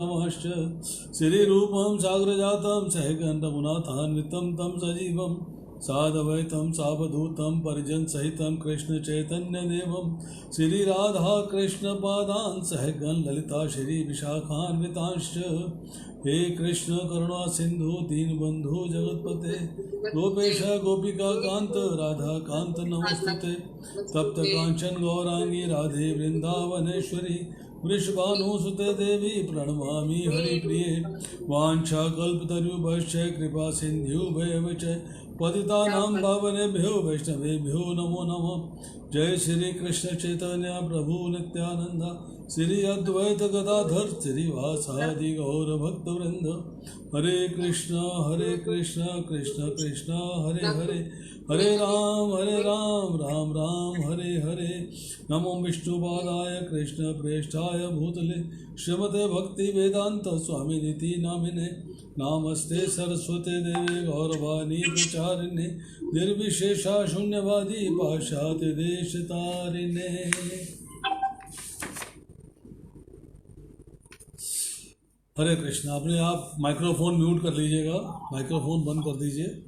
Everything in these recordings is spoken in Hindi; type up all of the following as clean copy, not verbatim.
नमश्च श्रीरूपं साग्रजातं सहगं रघुनाथान्वितं तं सजीवं साद्वैतं सावधूतं परिजनसहितं कृष्णचैतन्यदेवं श्रीराधा कृष्णपादान् सहगं ललिता श्रीविशाखान्वितांश्च। हे कृष्ण करुणा सिंधु दीनबंधु जगतपते गोपेश गोपिका कांत राधा कांत नमोस्तुते। तप्त कांचन गौरांगी राधे वृंदावनेश्वरी वृषभानुसुते देवी प्रणमामि हरिप्रिये। वाञ्छाकल्पतरुभ्यश्च कृपा सिन्धुभ्येव च पतितानां पावनेभ्यो वैष्णवेभ्यो नमो नमः। जय श्री कृष्ण चैतन्य प्रभु नित्यानंद श्री अद्वैत गदाधर श्रीवासादि गौर भक्तवृंद। हरे कृष्ण कृष्ण कृष्ण हरे हरे, हरे राम राम राम हरे हरे। नमो विष्णुपादाय कृष्ण प्रेष्ठाय भूतले श्रीमते भक्ति वेदांत स्वामी नीति नामिने। नामस्ते सरस्वती देवे गौरवाणी प्रचारिणे निर्विशेषा शून्यवादी पाशाति देश तारिणे। हरे कृष्ण। अपने आप माइक्रोफोन म्यूट कर लीजिएगा, माइक्रोफोन बंद कर दीजिए।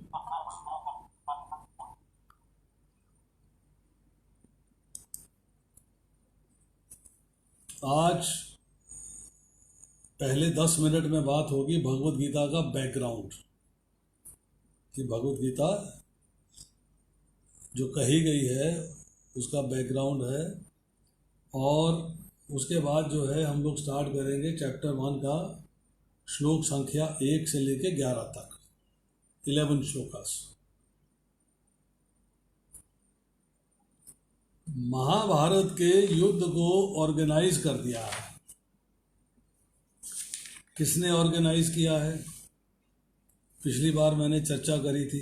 आज पहले 10 मिनट में बात होगी भगवत गीता का बैकग्राउंड, कि भगवत गीता जो कही गई है उसका बैकग्राउंड है। और उसके बाद जो है हम लोग स्टार्ट करेंगे चैप्टर 1 का श्लोक संख्या 1 से लेके 11 तक, 11 श्लोकास। महाभारत के युद्ध को ऑर्गेनाइज कर दिया है। किसने ऑर्गेनाइज किया है? पिछली बार मैंने चर्चा करी थी।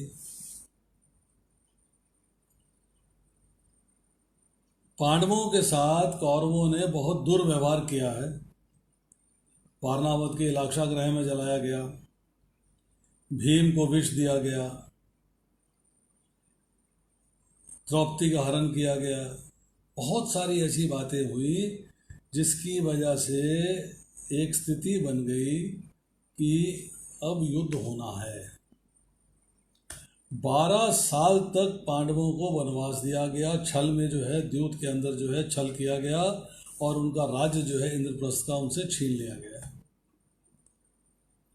पांडवों के साथ कौरवों ने बहुत दुर्व्यवहार किया है। वारणावत के लाक्षागृह में जलाया गया, भीम को विष दिया गया, द्रौपदी का हरण किया गया। बहुत सारी ऐसी बातें हुई जिसकी वजह से एक स्थिति बन गई कि अब युद्ध होना है। 12 साल तक पांडवों को वनवास दिया गया। छल में जो है द्यूत के अंदर जो है छल किया गया और उनका राज्य जो है इंद्रप्रस्थ का उनसे छीन लिया गया।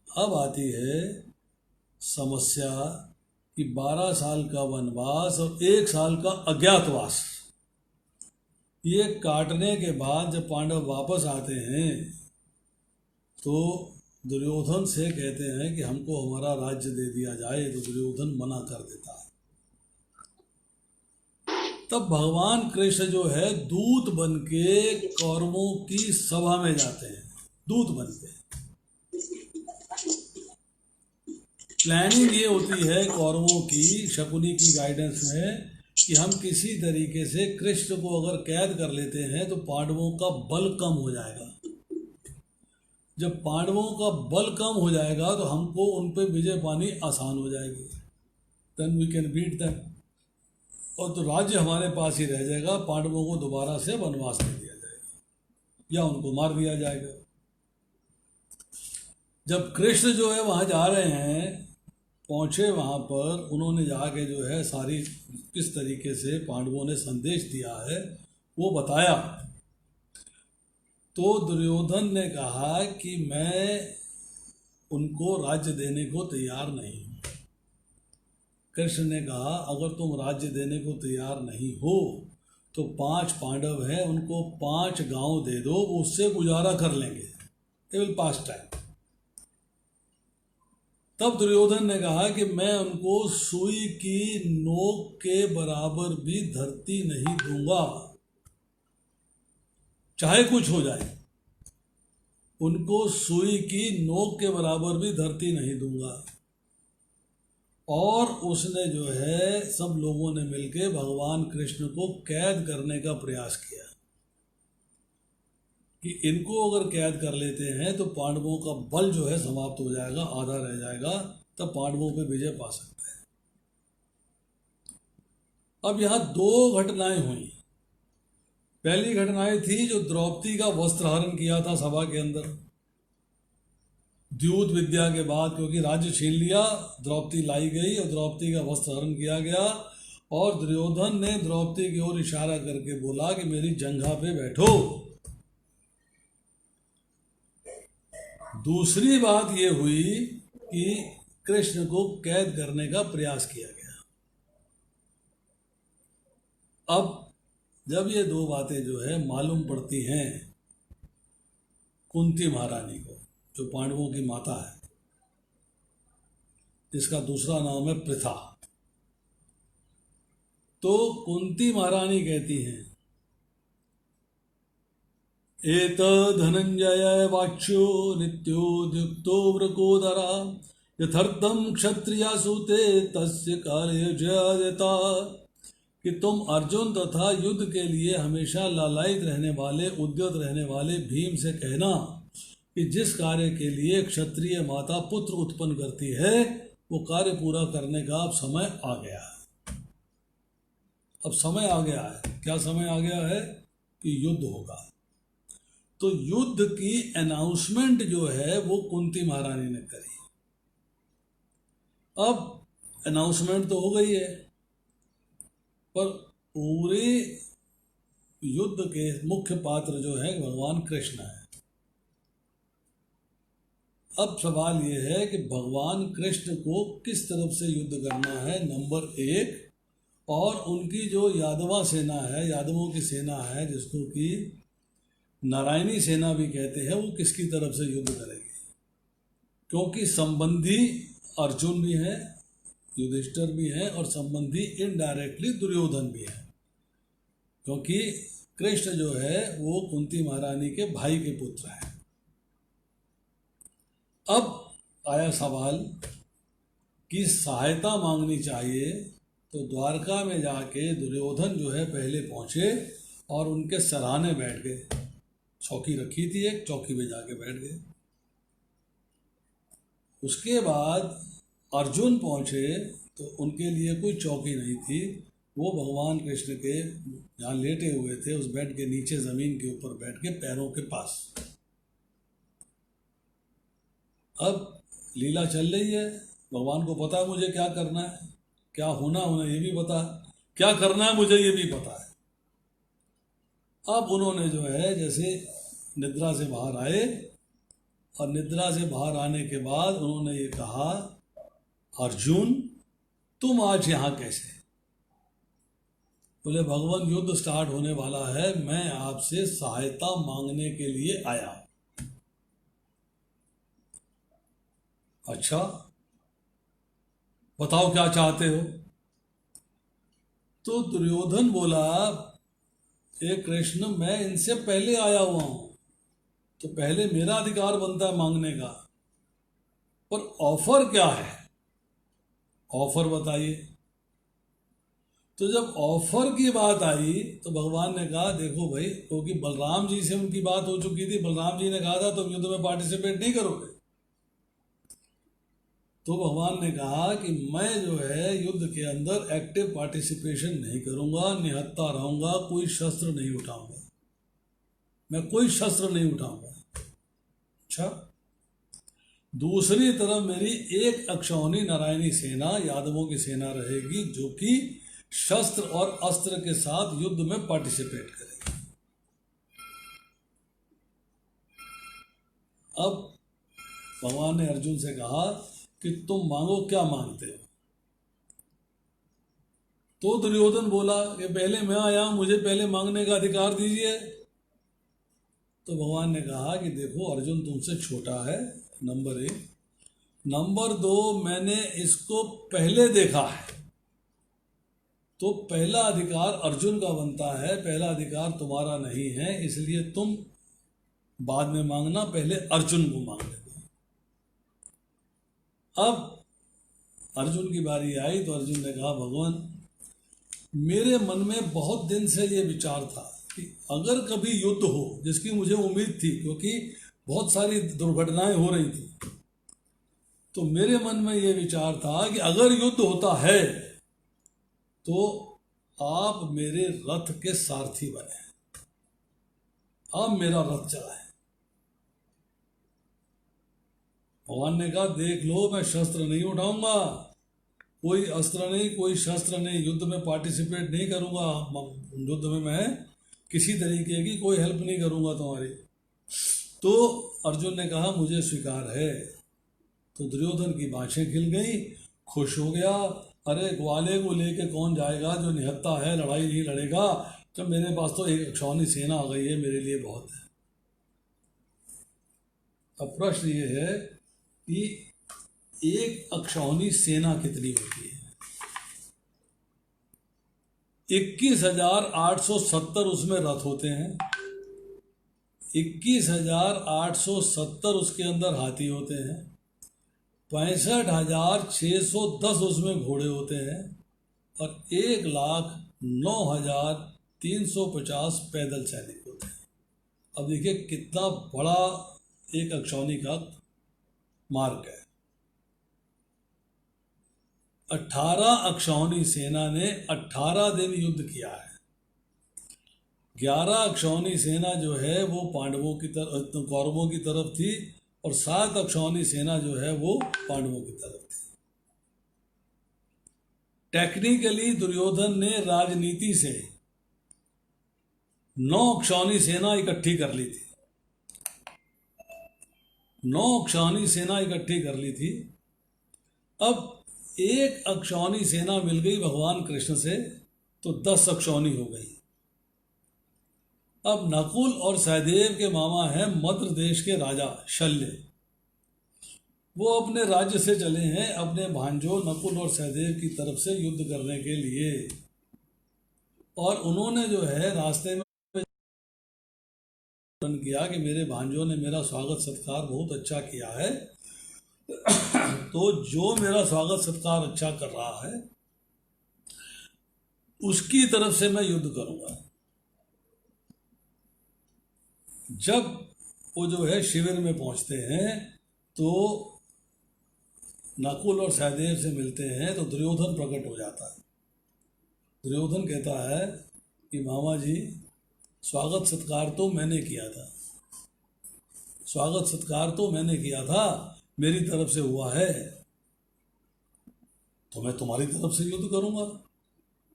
अब आती है समस्या कि 12 साल का वनवास और 1 साल का अज्ञातवास, ये काटने के बाद जब पांडव वापस आते हैं तो दुर्योधन से कहते हैं कि हमको हमारा राज्य दे दिया जाए, तो दुर्योधन मना कर देता है। तब भगवान कृष्ण जो है दूत बन के कौरवों की सभा में जाते हैं, दूत बन के। प्लानिंग ये होती है कौरवों की, शकुनी की गाइडेंस में, कि हम किसी तरीके से कृष्ण को अगर कैद कर लेते हैं तो पांडवों का बल कम हो जाएगा। जब पांडवों का बल कम हो जाएगा तो हमको उन पर विजय पानी आसान हो जाएगी। Then we can beat them, और तो राज्य हमारे पास ही रह जाएगा। पांडवों को दोबारा से वनवास दे दिया जाएगा या उनको मार दिया जाएगा। जब कृष्ण जो है वहाँ जा रहे हैं, पहुँचे वहाँ पर, उन्होंने जाके जो है सारी किस तरीके से पांडवों ने संदेश दिया है वो बताया। तो दुर्योधन ने कहा कि मैं उनको राज्य देने को तैयार नहीं हूँ। कृष्ण ने कहा अगर तुम राज्य देने को तैयार नहीं हो तो 5 पांडव हैं, उनको 5 गांव दे दो, वो उससे गुजारा कर लेंगे, दे विल पास टाइम। तब दुर्योधन ने कहा कि मैं उनको सुई की नोक के बराबर भी धरती नहीं दूंगा, चाहे कुछ हो जाए। उनको सुई की नोक के बराबर भी धरती नहीं दूंगा। और उसने जो है सब लोगों ने मिलकर भगवान कृष्ण को कैद करने का प्रयास किया कि इनको अगर कैद कर लेते हैं तो पांडवों का बल जो है समाप्त हो जाएगा, आधा रह जाएगा, तब पांडवों पे विजय पा सकते हैं। अब यहाँ 2 घटनाएं हुई। पहली घटनाएं थी जो द्रौपदी का वस्त्रहरण किया था सभा के अंदर, द्यूत विद्या के बाद, क्योंकि राज्य छीन लिया, द्रौपदी लाई गई और द्रौपदी का वस्त्र हरण किया गया और दुर्योधन ने द्रौपदी की ओर इशारा करके बोला कि मेरी जंघा पे बैठो। दूसरी बात ये हुई कि कृष्ण को कैद करने का प्रयास किया गया। अब जब ये दो बातें जो है मालूम पड़ती हैं कुंती महारानी को, जो पांडवों की माता है, जिसका दूसरा नाम है पृथा, तो कुंती महारानी कहती हैं, एत धनंजय वाच्यो नित्योद्युक्तो वृकोदरा यथार्थम क्षत्रिया सूते तस्य कार्य जयता, कि तुम अर्जुन तथा युद्ध के लिए हमेशा लालायित रहने वाले, उद्यत रहने वाले भीम से कहना कि जिस कार्य के लिए क्षत्रिय माता पुत्र उत्पन्न करती है वो कार्य पूरा करने का अब समय आ गया है। अब समय आ गया है। क्या समय आ गया है? कि युद्ध होगा। तो युद्ध की अनाउंसमेंट जो है वो कुंती महारानी ने करी। अब अनाउंसमेंट तो हो गई है, पर पूरे युद्ध के मुख्य पात्र जो है भगवान कृष्ण है। अब सवाल ये है कि भगवान कृष्ण को किस तरफ से युद्ध करना है, नंबर एक, और उनकी जो यादवा सेना है, यादवों की सेना है, जिसको कि नारायणी सेना भी कहते हैं, वो किसकी तरफ से युद्ध करेगी। क्योंकि संबंधी अर्जुन भी हैं, युधिष्ठिर भी हैं, और संबंधी इनडायरेक्टली दुर्योधन भी हैं, क्योंकि कृष्ण जो है वो कुंती महारानी के भाई के पुत्र हैं। अब आया सवाल कि सहायता मांगनी चाहिए, तो द्वारका में जाके दुर्योधन जो है पहले पहुंचे और उनके सराहने बैठ गए। चौकी रखी थी, एक चौकी में जाके बैठ गए। उसके बाद अर्जुन पहुंचे तो उनके लिए कोई चौकी नहीं थी, वो भगवान कृष्ण के जहाँ लेटे हुए थे उस बेड के नीचे जमीन के ऊपर बैठ के पैरों के पास। अब लीला चल रही है, भगवान को पता है मुझे क्या करना है, क्या होना उन्हें ये भी पता है, क्या करना है मुझे ये भी पता है। अब उन्होंने जो है जैसे निद्रा से बाहर आए, और निद्रा से बाहर आने के बाद उन्होंने ये कहा, अर्जुन तुम आज यहाँ कैसे? बोले भगवान युद्ध स्टार्ट होने वाला है, मैं आपसे सहायता मांगने के लिए आया। अच्छा बताओ क्या चाहते हो? तो दुर्योधन बोला, हे कृष्ण मैं इनसे पहले आया हुआ हूं, तो पहले मेरा अधिकार बनता है मांगने का, पर ऑफर क्या है? ऑफर बताइए। तो जब ऑफर की बात आई तो भगवान ने कहा, देखो भाई, क्योंकि बलराम जी से उनकी बात हो चुकी थी, बलराम जी ने कहा था तुम युद्ध में पार्टिसिपेट नहीं करोगे। तो भगवान ने कहा कि मैं जो है युद्ध के अंदर एक्टिव पार्टिसिपेशन नहीं करूंगा, निहत्था रहूंगा, कोई शस्त्र नहीं उठाऊंगा, मैं कोई शस्त्र नहीं उठाऊंगा। अच्छा, दूसरी तरफ मेरी एक अक्षौहिणी नारायणी सेना, यादवों की सेना रहेगी, जो कि शस्त्र और अस्त्र के साथ युद्ध में पार्टिसिपेट करेगी। अब भगवान ने अर्जुन से कहा कि तुम मांगो, क्या मांगते हो? तो दुर्योधन बोला कि पहले मैं आया, मुझे पहले मांगने का अधिकार दीजिए। तो भगवान ने कहा कि देखो अर्जुन तुमसे छोटा है, नंबर एक, नंबर दो, मैंने इसको पहले देखा है, तो पहला अधिकार अर्जुन का बनता है, पहला अधिकार तुम्हारा नहीं है, इसलिए तुम बाद में मांगना, पहले अर्जुन को मांग लेना। अब अर्जुन की बारी आई तो अर्जुन ने कहा, भगवान मेरे मन में बहुत दिन से ये विचार था कि अगर कभी युद्ध हो, जिसकी मुझे उम्मीद थी क्योंकि बहुत सारी दुर्घटनाएं हो रही थी, तो मेरे मन में ये विचार था कि अगर युद्ध होता है तो आप मेरे रथ के सारथी बने, आप मेरा रथ चलाएं। भगवान ने कहा देख लो, मैं शस्त्र नहीं उठाऊंगा, कोई अस्त्र नहीं, कोई शस्त्र नहीं, युद्ध में पार्टिसिपेट नहीं करूंगा, युद्ध में मैं किसी तरीके की कोई हेल्प नहीं करूंगा तुम्हारी। तो अर्जुन ने कहा मुझे स्वीकार है। तो दुर्योधन की बाँछें खिल गई, खुश हो गया। अरे ग्वाले को लेके कौन जाएगा जो निहत्था है, लड़ाई नहीं लड़ेगा, जब मेरे पास तो एक अक्षौनी सेना आ गई है, मेरे लिए बहुत है। अब प्रश्न ये है कि एक अक्षौनी सेना कितनी होती है? 21,870 उसमें रथ होते हैं, 21,870 उसके अंदर हाथी होते हैं, 65,610 उसमें घोड़े होते हैं, और 1,09,350 पैदल सैनिक होते हैं। अब देखिए कितना बड़ा एक अक्षौनी का मार्ग है। 18 अक्षौनी सेना ने 18 दिन युद्ध किया है। 11 अक्षौनी सेना जो है वो पांडवों की तरफ, कौरवों की तरफ थी, और 7 अक्षौनी सेना जो है वो पांडवों की तरफ थी। टेक्निकली दुर्योधन ने राजनीति से 9 अक्षौनी सेना इकट्ठी कर ली थी, 9 अक्षौनी सेना इकट्ठी कर ली थी। अब एक अक्षौनी सेना मिल गई भगवान कृष्ण से, तो 10 अक्षौनी हो गई। अब नकुल और सहदेव के मामा हैं मद्र देश के राजा शल्य, वो अपने राज्य से चले हैं अपने भांजों नकुल और सहदेव की तरफ से युद्ध करने के लिए। और उन्होंने जो है रास्ते में किया कि मेरे भांजों ने मेरा स्वागत सत्कार बहुत अच्छा किया है, तो जो मेरा स्वागत सत्कार अच्छा कर रहा है उसकी तरफ से मैं युद्ध करूंगा। जब वो जो है शिविर में पहुंचते हैं तो नकुल और सहदेव से मिलते हैं, तो दुर्योधन प्रकट हो जाता है। दुर्योधन कहता है कि मामा जी स्वागत सत्कार तो मैंने किया था, स्वागत सत्कार तो मैंने किया था, मेरी तरफ से हुआ है, तो मैं तुम्हारी तरफ से युद्ध करूंगा।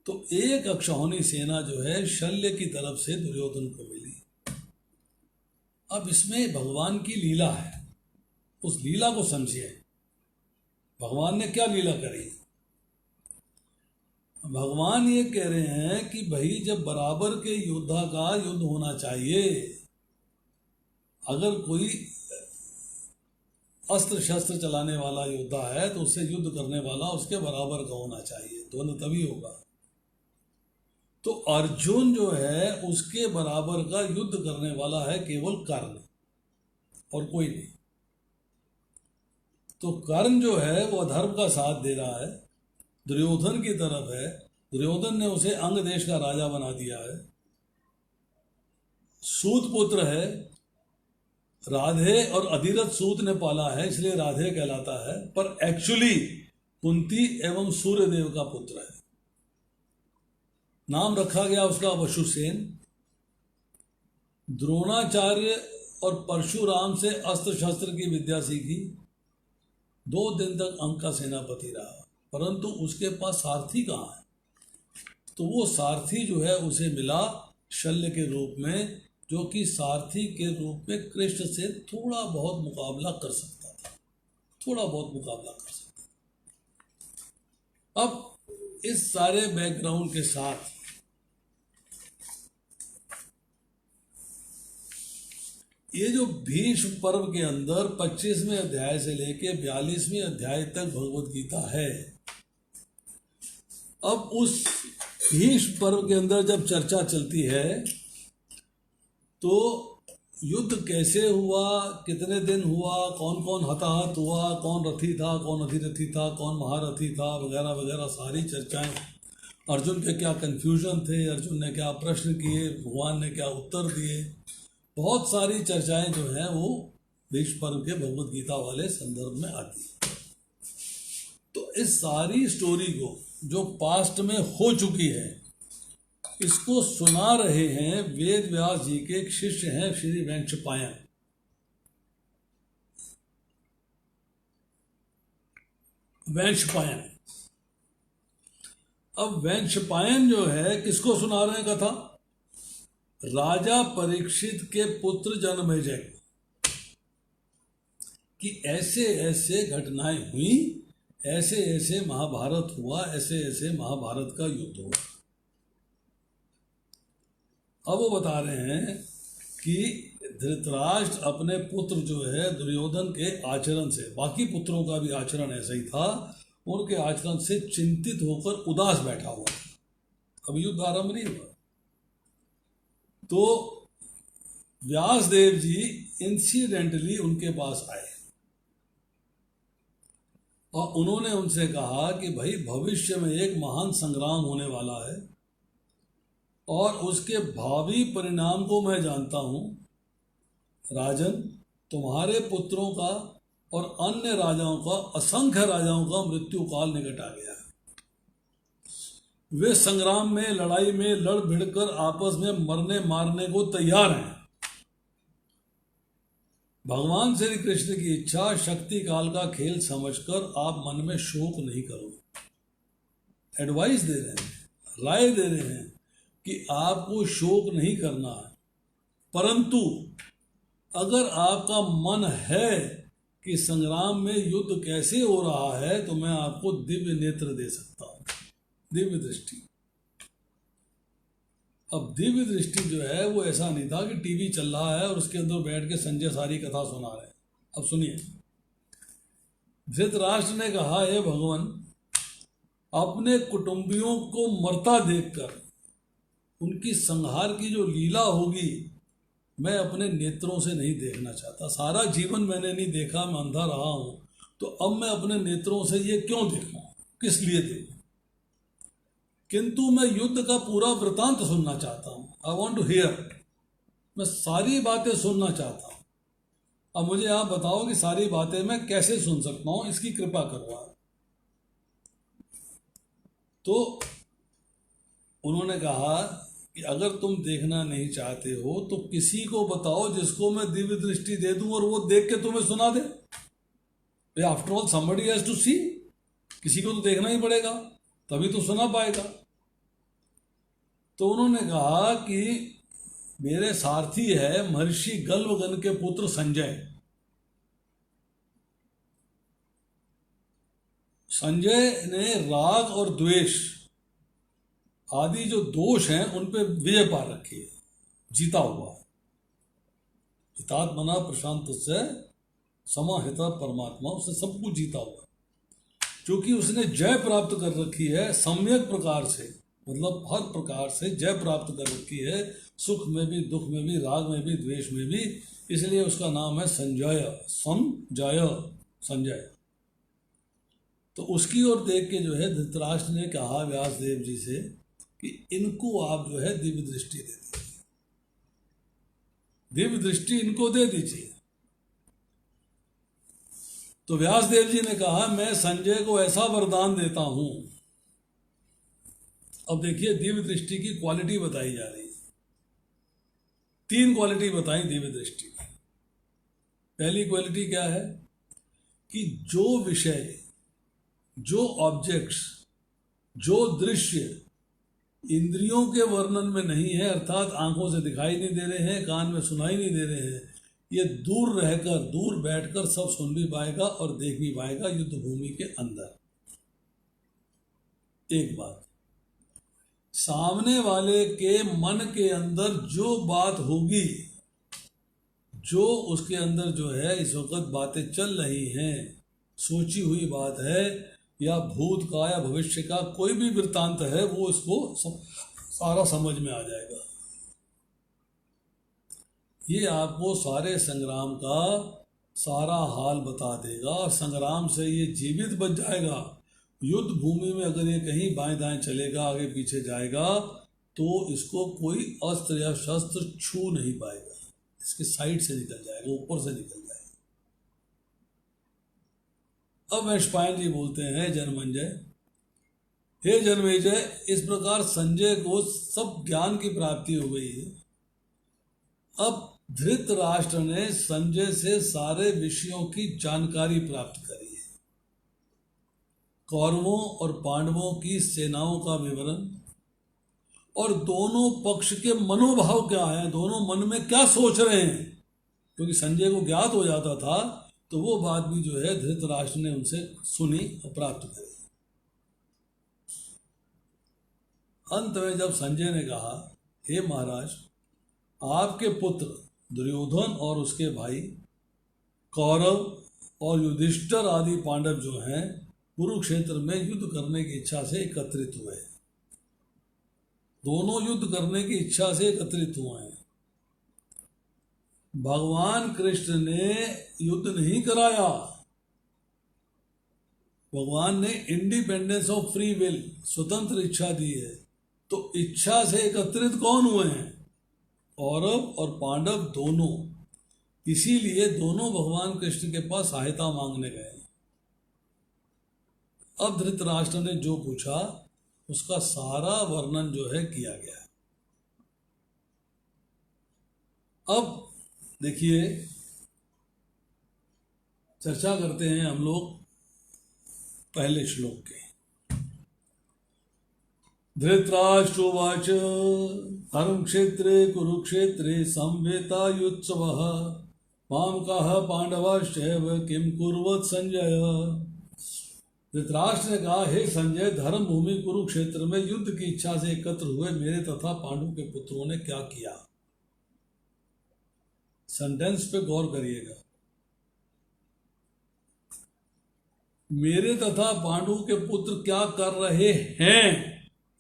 तो एक अक्षौहिणी सेना जो है शल्य की तरफ से दुर्योधन को मिली। अब इसमें भगवान की लीला है, उस लीला को समझिए। भगवान ने क्या लीला करी? भगवान ये कह रहे हैं कि भाई जब बराबर के योद्धा का युद्ध होना चाहिए, अगर कोई अस्त्र शस्त्र चलाने वाला योद्धा है तो उससे युद्ध करने वाला उसके बराबर का होना चाहिए, दोनों तभी होगा। तो अर्जुन जो है उसके बराबर का युद्ध करने वाला है केवल कर्ण, और कोई नहीं। तो कर्ण जो है वो अधर्म का साथ दे रहा है, दुर्योधन की तरफ है। दुर्योधन ने उसे अंग देश का राजा बना दिया है, सूत पुत्र है, राधे और अधिरथ सूत ने पाला है इसलिए राधे कहलाता है, पर एक्चुअली कुंती एवं सूर्यदेव का पुत्र है। नाम रखा गया उसका वशुसेन। द्रोणाचार्य और परशुराम से अस्त्र शस्त्र की विद्या सीखी, 2 दिन तक अंक का सेनापति रहा, परंतु उसके पास सारथी कहाँ है? तो वो सारथी जो है उसे मिला शल्य के रूप में, जो कि सारथी के रूप में कृष्ण से थोड़ा बहुत मुकाबला कर सकता था, थोड़ा बहुत मुकाबला कर सकता था। अब इस सारे बैकग्राउंड के साथ ये जो भीष्म पर्व के अंदर 25वें अध्याय से लेके 42वें अध्याय तक भगवत गीता है, अब उस भीष्म पर्व के अंदर जब चर्चा चलती है तो युद्ध कैसे हुआ, कितने दिन हुआ, कौन कौन हताहत हुआ, कौन रथी था, कौन अधिरथी था, कौन महारथी था, वगैरह वगैरह सारी चर्चाएं, अर्जुन के क्या कंफ्यूजन थे, अर्जुन ने क्या प्रश्न किए, भगवान ने क्या उत्तर दिए, बहुत सारी चर्चाएं जो हैं वो भीष्म पर्व के भगवत गीता वाले संदर्भ में आती है। तो इस सारी स्टोरी को जो पास्ट में हो चुकी है, इसको सुना रहे हैं वेद व्यास जी के एक शिष्य हैं श्री वैंशपायन। वैशंपायन। अब वैशंपायन जो है किसको सुना रहे हैं कथा? राजा परीक्षित के पुत्र जनमेजय कि ऐसे ऐसे घटनाएं हुई, ऐसे ऐसे महाभारत हुआ, ऐसे ऐसे महाभारत का युद्ध हुआ। अब वो बता रहे हैं कि धृतराष्ट्र अपने पुत्र जो है दुर्योधन के आचरण से, बाकी पुत्रों का भी आचरण ऐसा ही था, उनके आचरण से चिंतित होकर उदास बैठा हुआ। अब युद्ध आरंभ नहीं हुआ। तो व्यासदेव जी इंसिडेंटली उनके पास आए और उन्होंने उनसे कहा कि भाई भविष्य में एक महान संग्राम होने वाला है और उसके भावी परिणाम को मैं जानता हूं। राजन, तुम्हारे पुत्रों का और अन्य राजाओं का, असंख्य राजाओं का मृत्यु काल निकट आ गया है। वे संग्राम में, लड़ाई में लड़ भिड़कर आपस में मरने मारने को तैयार हैं। भगवान श्री कृष्ण की इच्छा शक्ति काल का खेल समझकर आप मन में शोक नहीं करो। एडवाइस दे रहे हैं, राय दे रहे हैं कि आपको शोक नहीं करना है, परंतु अगर आपका मन है कि संग्राम में युद्ध कैसे हो रहा है तो मैं आपको दिव्य नेत्र दे सकता हूं, दिव्य दृष्टि। अब दिव्य दृष्टि जो है वो ऐसा नहीं था कि टीवी चल रहा है और उसके अंदर बैठ के संजय सारी कथा सुना रहे हैं। अब सुनिए, धृतराष्ट्र ने कहा, हे भगवान, अपने कुटुंबियों को मरता देखकर उनकी संहार की जो लीला होगी मैं अपने नेत्रों से नहीं देखना चाहता। सारा जीवन मैंने नहीं देखा, मैं अंधा रहा हूं, तो अब मैं अपने नेत्रों से ये क्यों देखूं, किस लिए देखूं? किंतु मैं युद्ध का पूरा वृतांत सुनना चाहता हूं। आई वॉन्ट टू हियर, मैं सारी बातें सुनना चाहता हूं। अब मुझे आप बताओ कि सारी बातें मैं कैसे सुन सकता हूं, इसकी कृपा करो आप। तो उन्होंने कहा कि अगर तुम देखना नहीं चाहते हो तो किसी को बताओ जिसको मैं दिव्य दृष्टि दे दूं और वो देख के तुम्हें सुना दे। After all somebody has to see, किसी को तो देखना ही पड़ेगा तभी तो सुना पाएगा। तो उन्होंने कहा कि मेरे सारथी है महर्षि गल्वगन के पुत्र संजय। संजय ने राग और द्वेष आदि जो दोष हैं उन पे विजय पा रखी है, जीता हुआ। हितात्मना प्रशांत से समाहिता परमात्मा, उसने सब कुछ जीता हुआ। क्योंकि उसने जय प्राप्त कर रखी है सम्यक प्रकार से, मतलब हर प्रकार से जय प्राप्त कर रखी है, सुख में भी, दुख में भी, राग में भी, द्वेष में भी। इसलिए उसका नाम है संजय, संजय। तो उसकी ओर देख के जो है धृतराष्ट्र ने कहा व्यासदेव जी से कि इनको आप जो है दिव्य दृष्टि दे दीजिए, दिव्य दृष्टि इनको दे दीजिए। तो व्यासदेव जी ने कहा, मैं संजय को ऐसा वरदान देता हूं। अब देखिए, दिव्य दृष्टि की क्वालिटी बताई जा रही है। 3 क्वालिटी बताई दिव्य दृष्टि की। पहली क्वालिटी क्या है कि जो विषय, जो ऑब्जेक्ट्स, जो दृश्य इंद्रियों के वर्णन में नहीं है, अर्थात आंखों से दिखाई नहीं दे रहे हैं, कान में सुनाई नहीं दे रहे हैं, ये दूर रहकर, दूर बैठकर सब सुन भी पाएगा और देख भी पाएगा युद्ध भूमि के अंदर। एक बात, सामने वाले के मन के अंदर जो बात होगी, जो उसके अंदर जो है इस वक्त बातें चल रही हैं, सोची हुई बात है या भूत का या भविष्य का कोई भी वृत्तांत है, वो इसको सारा समझ में आ जाएगा। ये आपको सारे संग्राम का सारा हाल बता देगा और संग्राम से ये जीवित बच जाएगा। युद्ध भूमि में अगर ये कहीं बाएं दाएं चलेगा, आगे पीछे जाएगा, तो इसको कोई अस्त्र या शस्त्र छू नहीं पाएगा, इसके साइड से निकल जाएगा, ऊपर से निकल जाएगा। अब वैशंपायन जी बोलते हैं, जनमेजय, हे जनमेजय, इस प्रकार संजय को सब ज्ञान की प्राप्ति हो गई है। अब धृतराष्ट्र ने संजय से सारे विषयों की जानकारी प्राप्त करी है। कौरवों और पांडवों की सेनाओं का विवरण और दोनों पक्ष के मनोभाव क्या है, दोनों मन में क्या सोच रहे हैं, क्योंकि संजय को ज्ञात हो जाता था तो वो बात भी जो है धृतराष्ट्र ने उनसे सुनी और प्राप्त करी। अंत में जब संजय ने कहा, हे महाराज, आपके पुत्र दुर्योधन और उसके भाई कौरव और युधिष्ठिर आदि पांडव जो हैं कुरुक्षेत्र में युद्ध करने की इच्छा से एकत्रित हुए। दोनों युद्ध करने की इच्छा से एकत्रित हुए हैं। भगवान कृष्ण ने युद्ध नहीं कराया। भगवान ने इंडिपेंडेंस ऑफ फ्री विल, स्वतंत्र इच्छा दी है। तो इच्छा से एकत्रित कौन हुए हैं? कौरव और पांडव दोनों। इसीलिए दोनों भगवान कृष्ण के पास सहायता मांगने गए। अब धृतराष्ट्र ने जो पूछा उसका सारा वर्णन जो है किया गया। अब देखिए, चर्चा करते हैं हम लोग पहले श्लोक के। धृतराष्ट्रोवाच धर्मक्षेत्रे कुरुक्षेत्रे संवेतायुत्सवः मां कः पांडवाश्चैव किं कुर्वत् संजय। धृतराष्ट्र ने कहा, हे संजय, धर्म भूमि कुरुक्षेत्र में युद्ध की इच्छा से एकत्र हुए मेरे तथा पांडु के पुत्रों ने क्या किया। सेंटेंस पे गौर करिएगा। मेरे तथा पांडु के पुत्र क्या कर रहे हैं,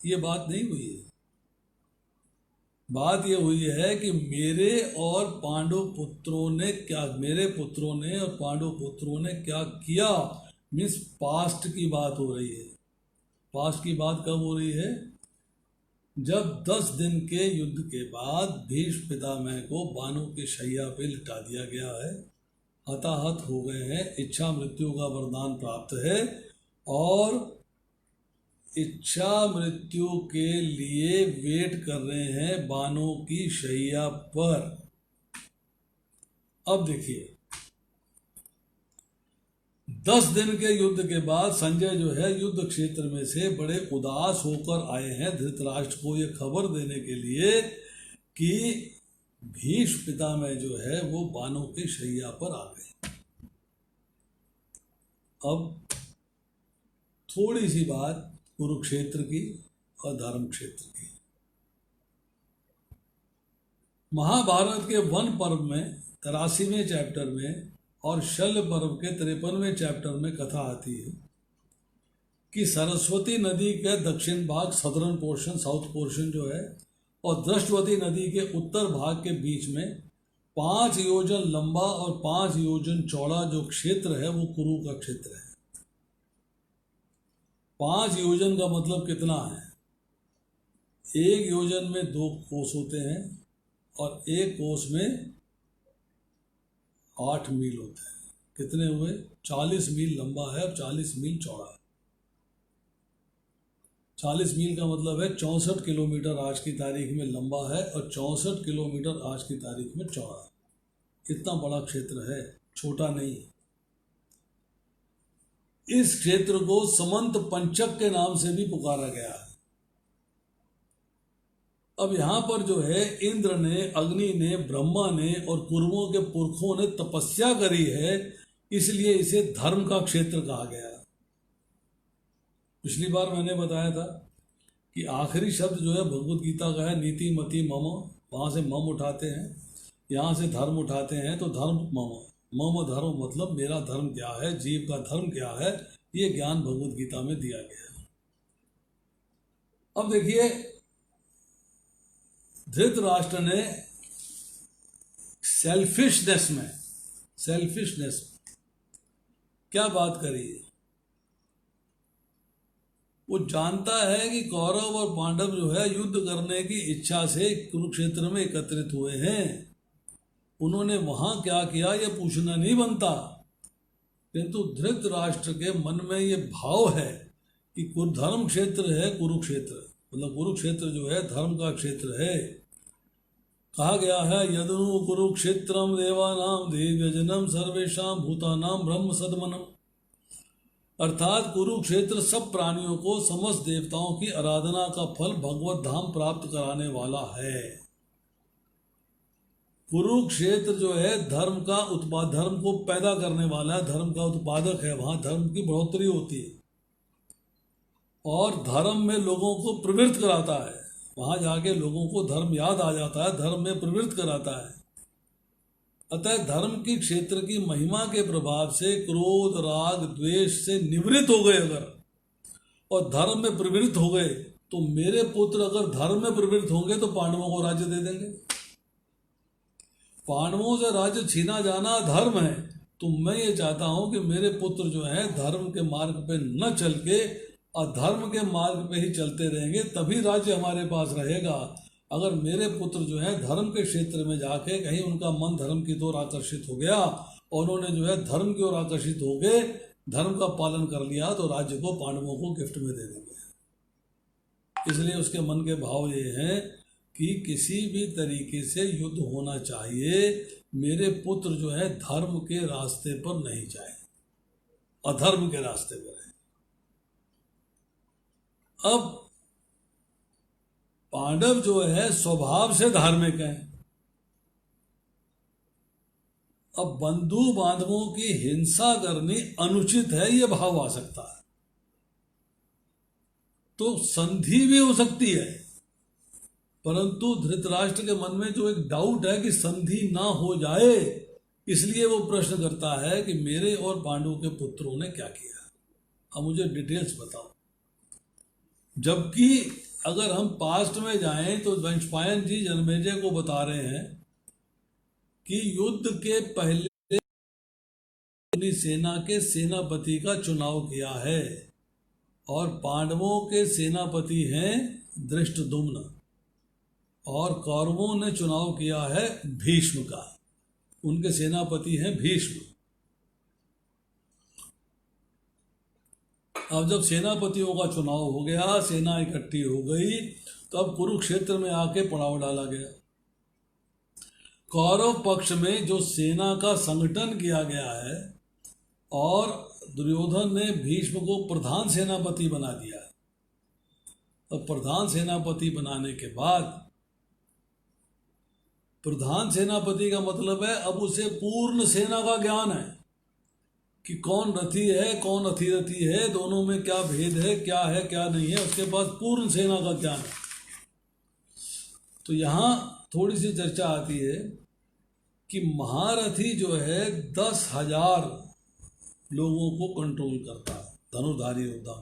ये बात नहीं हुई है। बात ये हुई है कि मेरे और पांडु पुत्रों ने क्या, मेरे पुत्रों ने और पांडु पुत्रों ने क्या किया, मीन्स पास्ट की बात हो रही है। पास्ट की बात कब हो रही है? जब 10 दिन के युद्ध के बाद भीष्म पितामह को बाणों की शैया पे लिटा दिया गया है, हताहत हो गए हैं, इच्छा मृत्यु का वरदान प्राप्त है और इच्छा मृत्यु के लिए वेट कर रहे हैं बाणों की शैया पर। अब देखिए, 10 दिन के युद्ध के बाद संजय जो है युद्ध क्षेत्र में से बड़े उदास होकर आए हैं धृतराष्ट्र को ये खबर देने के लिए कि भीष्म पितामह जो है वो बाणों की शैया पर आ गए। अब थोड़ी सी बात कुरुक्षेत्र की और धर्म क्षेत्र की। महाभारत के वन पर्व में 83वें चैप्टर में और शल्य पर्व के 53वें चैप्टर में कथा आती है कि सरस्वती नदी के दक्षिण भाग, सदर्न पोर्शन, साउथ पोर्शन जो है, और दृष्टवती नदी के उत्तर भाग के बीच में 5 योजन लंबा और 5 योजन चौड़ा जो क्षेत्र है वो कुरु का क्षेत्र है। 5 योजन का मतलब कितना है? 1 योजन में 2 कोस होते हैं और 1 कोस में 8 मील होते हैं। कितने हुए? 40 मील लंबा है और 40 मील चौड़ा है। 40 मील का मतलब है 64 किलोमीटर आज की तारीख में लंबा है और 64 किलोमीटर आज की तारीख में चौड़ा है। इतना बड़ा क्षेत्र है, छोटा नहीं। इस क्षेत्र को समंत पंचक के नाम से भी पुकारा गया है। अब यहाँ पर जो है इंद्र ने, अग्नि ने, ब्रह्मा ने और कुरुओं के पुरखों ने तपस्या करी है, इसलिए इसे धर्म का क्षेत्र कहा गया। पिछली बार मैंने बताया था कि आखिरी शब्द जो है भगवत गीता का है नीति मति मम, वहाँ से मम उठाते हैं, यहाँ से धर्म उठाते हैं, तो धर्म मम, मम धर्म मतलब मेरा धर्म क्या है, जीव का धर्म क्या है, ये ज्ञान भगवत गीता में दिया गया है। अब देखिए, धृतराष्ट्र ने सेल्फिशनेस क्या बात करी है? वो जानता है कि कौरव और पांडव जो है युद्ध करने की इच्छा से कुरुक्षेत्र में एकत्रित हुए हैं। उन्होंने वहां क्या किया ये पूछना नहीं बनता, किंतु धृतराष्ट्र के मन में ये भाव है कि धर्म क्षेत्र है कुरुक्षेत्र, मतलब कुरुक्षेत्र जो है धर्म का क्षेत्र है। कहा गया है यदनु कुरुक्षेत्रम देवानाम दिव्यजनम सर्वेशाम भूतानाम ब्रह्म सदमनम। अर्थात कुरुक्षेत्र सब प्राणियों को समस्त देवताओं की आराधना का फल भगवत धाम प्राप्त कराने वाला है। कुरुक्षेत्र जो है धर्म को पैदा करने वाला है, धर्म का उत्पादक है। वहां धर्म की बढ़ोतरी होती है और धर्म में लोगों को प्रवृत्त कराता है। वहां जाके लोगों को धर्म याद आ जाता है, धर्म में प्रवृत्त कराता है। अतः धर्म की क्षेत्र की महिमा के प्रभाव से क्रोध राग द्वेष से निवृत्त हो गए अगर, और धर्म में प्रवृत्त हो गए, तो मेरे पुत्र अगर धर्म में प्रवृत्त होंगे तो पांडवों को राज्य दे देंगे। पांडवों से राज्य छीना जाना धर्म है, तो मैं ये चाहता हूं कि मेरे पुत्र जो है धर्म के मार्ग पे न चल के अधर्म के मार्ग पे ही चलते रहेंगे, तभी राज्य हमारे पास रहेगा। अगर मेरे पुत्र जो है धर्म के क्षेत्र में जाके कहीं उनका मन धर्म की ओर आकर्षित हो गया और उन्होंने जो है धर्म की ओर आकर्षित हो गए, धर्म का पालन कर लिया, तो राज्य को पांडवों को गिफ्ट में दे देंगे। इसलिए उसके मन के भाव ये हैं कि किसी भी तरीके से युद्ध होना चाहिए, मेरे पुत्र जो है धर्म के रास्ते पर नहीं जाए, अधर्म के रास्ते पर है। अब पांडव जो है स्वभाव से धार्मिक हैं। अब बंधु बांधवों की हिंसा करनी अनुचित है, यह भाव आ सकता है, तो संधि भी हो सकती है। परंतु धृतराष्ट्र के मन में जो एक डाउट है कि संधि ना हो जाए, इसलिए वो प्रश्न करता है कि मेरे और पांडु के पुत्रों ने क्या किया, अब मुझे डिटेल्स बताओ। जबकि अगर हम पास्ट में जाएं तो वंशपायन जी जन्मेजय को बता रहे हैं कि युद्ध के पहले अपनी सेना के सेनापति का चुनाव किया है, और पांडवों के सेनापति हैं धृष्टद्युम्न और कौरवों ने चुनाव किया है भीष्म का, उनके सेनापति हैं भीष्म। अब जब सेनापतियों का चुनाव हो गया, सेना इकट्ठी हो गई, तब कुरुक्षेत्र में आके पड़ाव डाला गया। कौरव पक्ष में जो सेना का संगठन किया गया है और दुर्योधन ने भीष्म को प्रधान सेनापति बना दिया। अब प्रधान सेनापति बनाने के बाद, प्रधान सेनापति का मतलब है अब उसे पूर्ण सेना का ज्ञान है कि कौन रथी है कौन अथिरथी है, दोनों में क्या भेद है क्या नहीं है, उसके पास पूर्ण सेना का ज्ञान है। तो यहाँ थोड़ी सी चर्चा आती है कि महारथी जो है 10,000 लोगों को कंट्रोल करता है, धनुर्धारी योद्धा।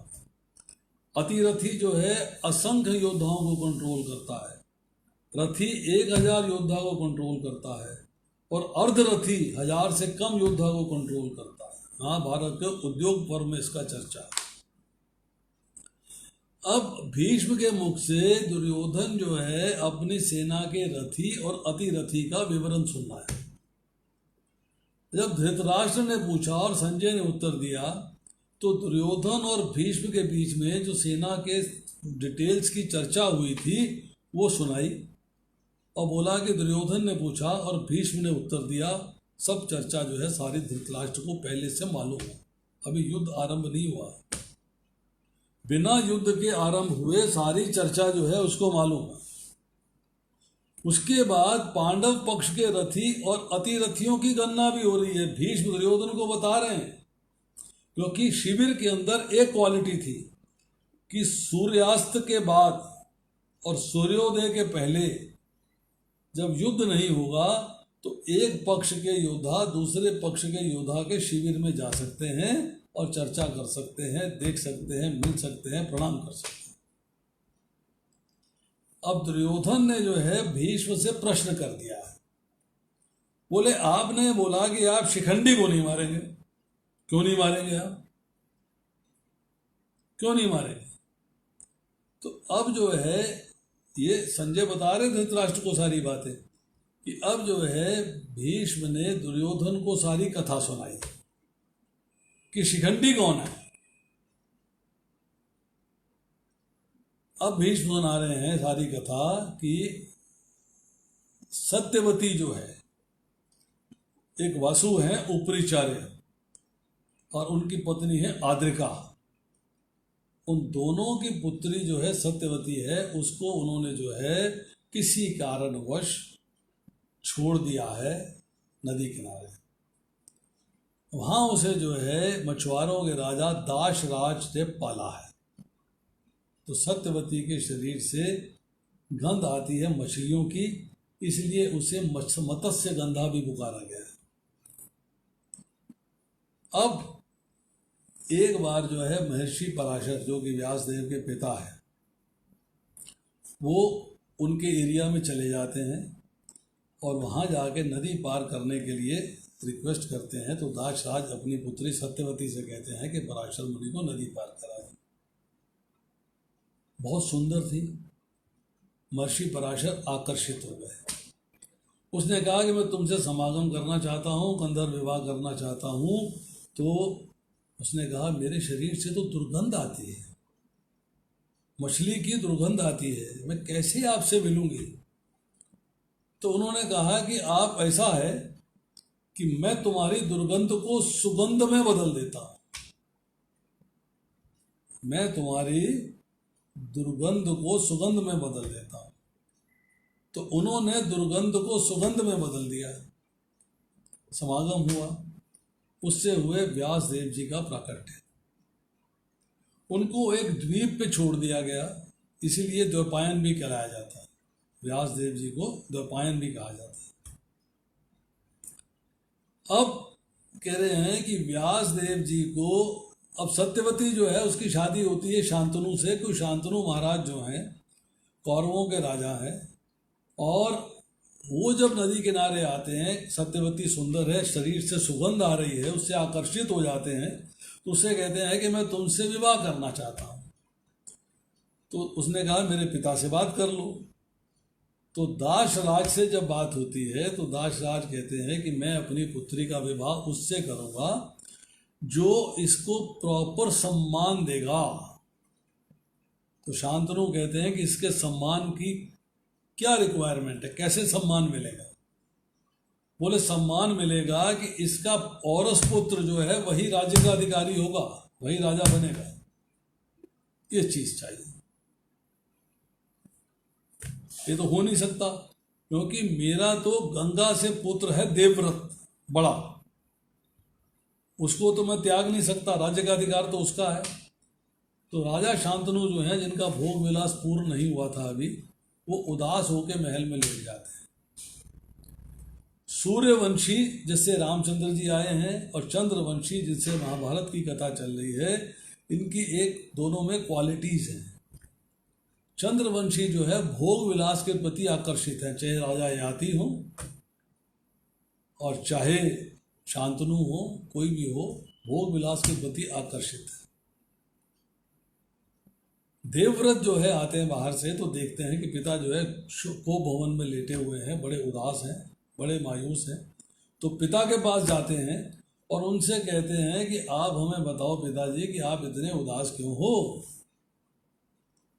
अतिरथी जो है असंख्य योद्धाओं को कंट्रोल करता है। रथी 1,000 योद्धा को कंट्रोल करता है, और अर्धरथी 1,000 से कम योद्धा को कंट्रोल करता है। महाभारत के उद्योग पर्व में इसका चर्चा है। अब भीष्म के मुख से दुर्योधन जो है अपनी सेना के रथी और अतिरथी का विवरण सुनना है। जब धृतराष्ट्र ने पूछा और संजय ने उत्तर दिया, तो दुर्योधन और भीष्म के बीच में जो सेना के डिटेल्स की चर्चा हुई थी वो सुनाई, और बोला कि दुर्योधन ने पूछा और भीष्म ने उत्तर दिया। सब चर्चा जो है सारी धृतराष्ट्र को पहले से मालूम है, अभी युद्ध आरंभ नहीं हुआ। बिना युद्ध के आरंभ हुए सारी चर्चा जो है उसको मालूम है। उसके बाद पांडव पक्ष के रथी और अतिरथियों की गणना भी हो रही है, भीष्म दुर्योधन को बता रहे हैं। क्योंकि शिविर के अंदर एक क्वालिटी थी कि सूर्यास्त के बाद और सूर्योदय के पहले जब युद्ध नहीं होगा तो एक पक्ष के योद्धा दूसरे पक्ष के योद्धा के शिविर में जा सकते हैं और चर्चा कर सकते हैं, देख सकते हैं, मिल सकते हैं, प्रणाम कर सकते हैं। अब दुर्योधन ने जो है भीष्म से प्रश्न कर दिया है। बोले आपने बोला कि आप शिखंडी को नहीं मारेंगे, क्यों नहीं मारेंगे आप, क्यों नहीं मारेंगे? तो अब जो है ये संजय बता रहे धृतराष्ट्र को सारी बातें कि अब जो है भीष्म ने दुर्योधन को सारी कथा सुनाई कि शिखंडी कौन है। अब भीष्म सुना रहे हैं सारी कथा कि सत्यवती जो है एक वासु है ऊपरीचार्य, और उनकी पत्नी है आद्रिका। उन दोनों की पुत्री जो है सत्यवती है, उसको उन्होंने जो है किसी कारणवश छोड़ दिया है नदी किनारे। वहाँ उसे जो है मछुआरों के राजा दाशराज ने पाला है। तो सत्यवती के शरीर से गंध आती है मछलियों की, इसलिए उसे मत्स्य गंधा भी पुकारा गया है। अब एक बार जो है महर्षि पराशर, जो कि व्यासदेव के पिता है, वो उनके एरिया में चले जाते हैं और वहाँ जाके नदी पार करने के लिए रिक्वेस्ट करते हैं। तो दाशराज अपनी पुत्री सत्यवती से कहते हैं कि पराशर मुनि को नदी पार करा दें। बहुत सुंदर थी। महर्षि पराशर आकर्षित हो गए। उसने कहा कि मैं तुमसे समागम करना चाहता हूँ, गंधर्व विवाह करना चाहता हूँ। तो उसने कहा मेरे शरीर से तो दुर्गंध आती है, मछली की दुर्गंध आती है, मैं कैसे आपसे मिलूंगी। तो उन्होंने कहा कि आप, ऐसा है कि मैं तुम्हारी दुर्गंध को सुगंध में बदल देता हूं, मैं तुम्हारी दुर्गंध को सुगंध में बदल देता हूं। तो उन्होंने दुर्गंध को सुगंध में बदल दिया। समागम हुआ, उससे हुए व्यासदेव जी का प्राकट्य। उनको एक द्वीप पे छोड़ दिया गया, इसीलिए द्वैपायन भी कहलाया जाता है। व्यासदेव जी को द्वैपायन भी कहा जाता है। अब कह रहे हैं कि व्यासदेव जी को, अब सत्यवती जो है उसकी शादी होती है शांतनु से। कोई शांतनु महाराज जो हैं कौरवों के राजा हैं, और वो जब नदी किनारे आते हैं, सत्यवती सुंदर है, शरीर से सुगंध आ रही है, उससे आकर्षित हो जाते हैं। तो उससे कहते हैं कि मैं तुमसे विवाह करना चाहता हूँ। तो उसने कहा मेरे पिता से बात कर लो। तो दाशराज से जब बात होती है तो दाशराज कहते हैं कि मैं अपनी पुत्री का विवाह उससे करूँगा जो इसको प्रॉपर सम्मान देगा। तो शांतनु कहते हैं कि इसके सम्मान की क्या रिक्वायरमेंट है, कैसे सम्मान मिलेगा। बोले सम्मान मिलेगा कि इसका औरस पुत्र जो है वही राज्य का अधिकारी होगा, वही राजा बनेगा, ये चीज चाहिए। ये तो हो नहीं सकता, क्योंकि मेरा तो गंगा से पुत्र है देवव्रत बड़ा, उसको तो मैं त्याग नहीं सकता, राज्य का अधिकार तो उसका है। तो राजा शांतनु जो है, जिनका भोग विलास पूर्ण नहीं हुआ था अभी, वो उदास होकर महल में लेट जाते हैं। सूर्यवंशी जिससे रामचंद्र जी आए हैं और चंद्रवंशी जिससे महाभारत की कथा चल रही है, इनकी एक दोनों में क्वालिटीज हैं। चंद्रवंशी जो है भोग विलास के प्रति आकर्षित है, चाहे राजा याति हो और चाहे शांतनु हो, कोई भी हो, भोग विलास के प्रति आकर्षित है। देवव्रत जो है आते हैं बाहर से, तो देखते हैं कि पिता जो है को भवन में लेटे हुए हैं, बड़े उदास हैं, बड़े मायूस हैं। तो पिता के पास जाते हैं और उनसे कहते हैं कि आप हमें बताओ पिताजी कि आप इतने उदास क्यों हो।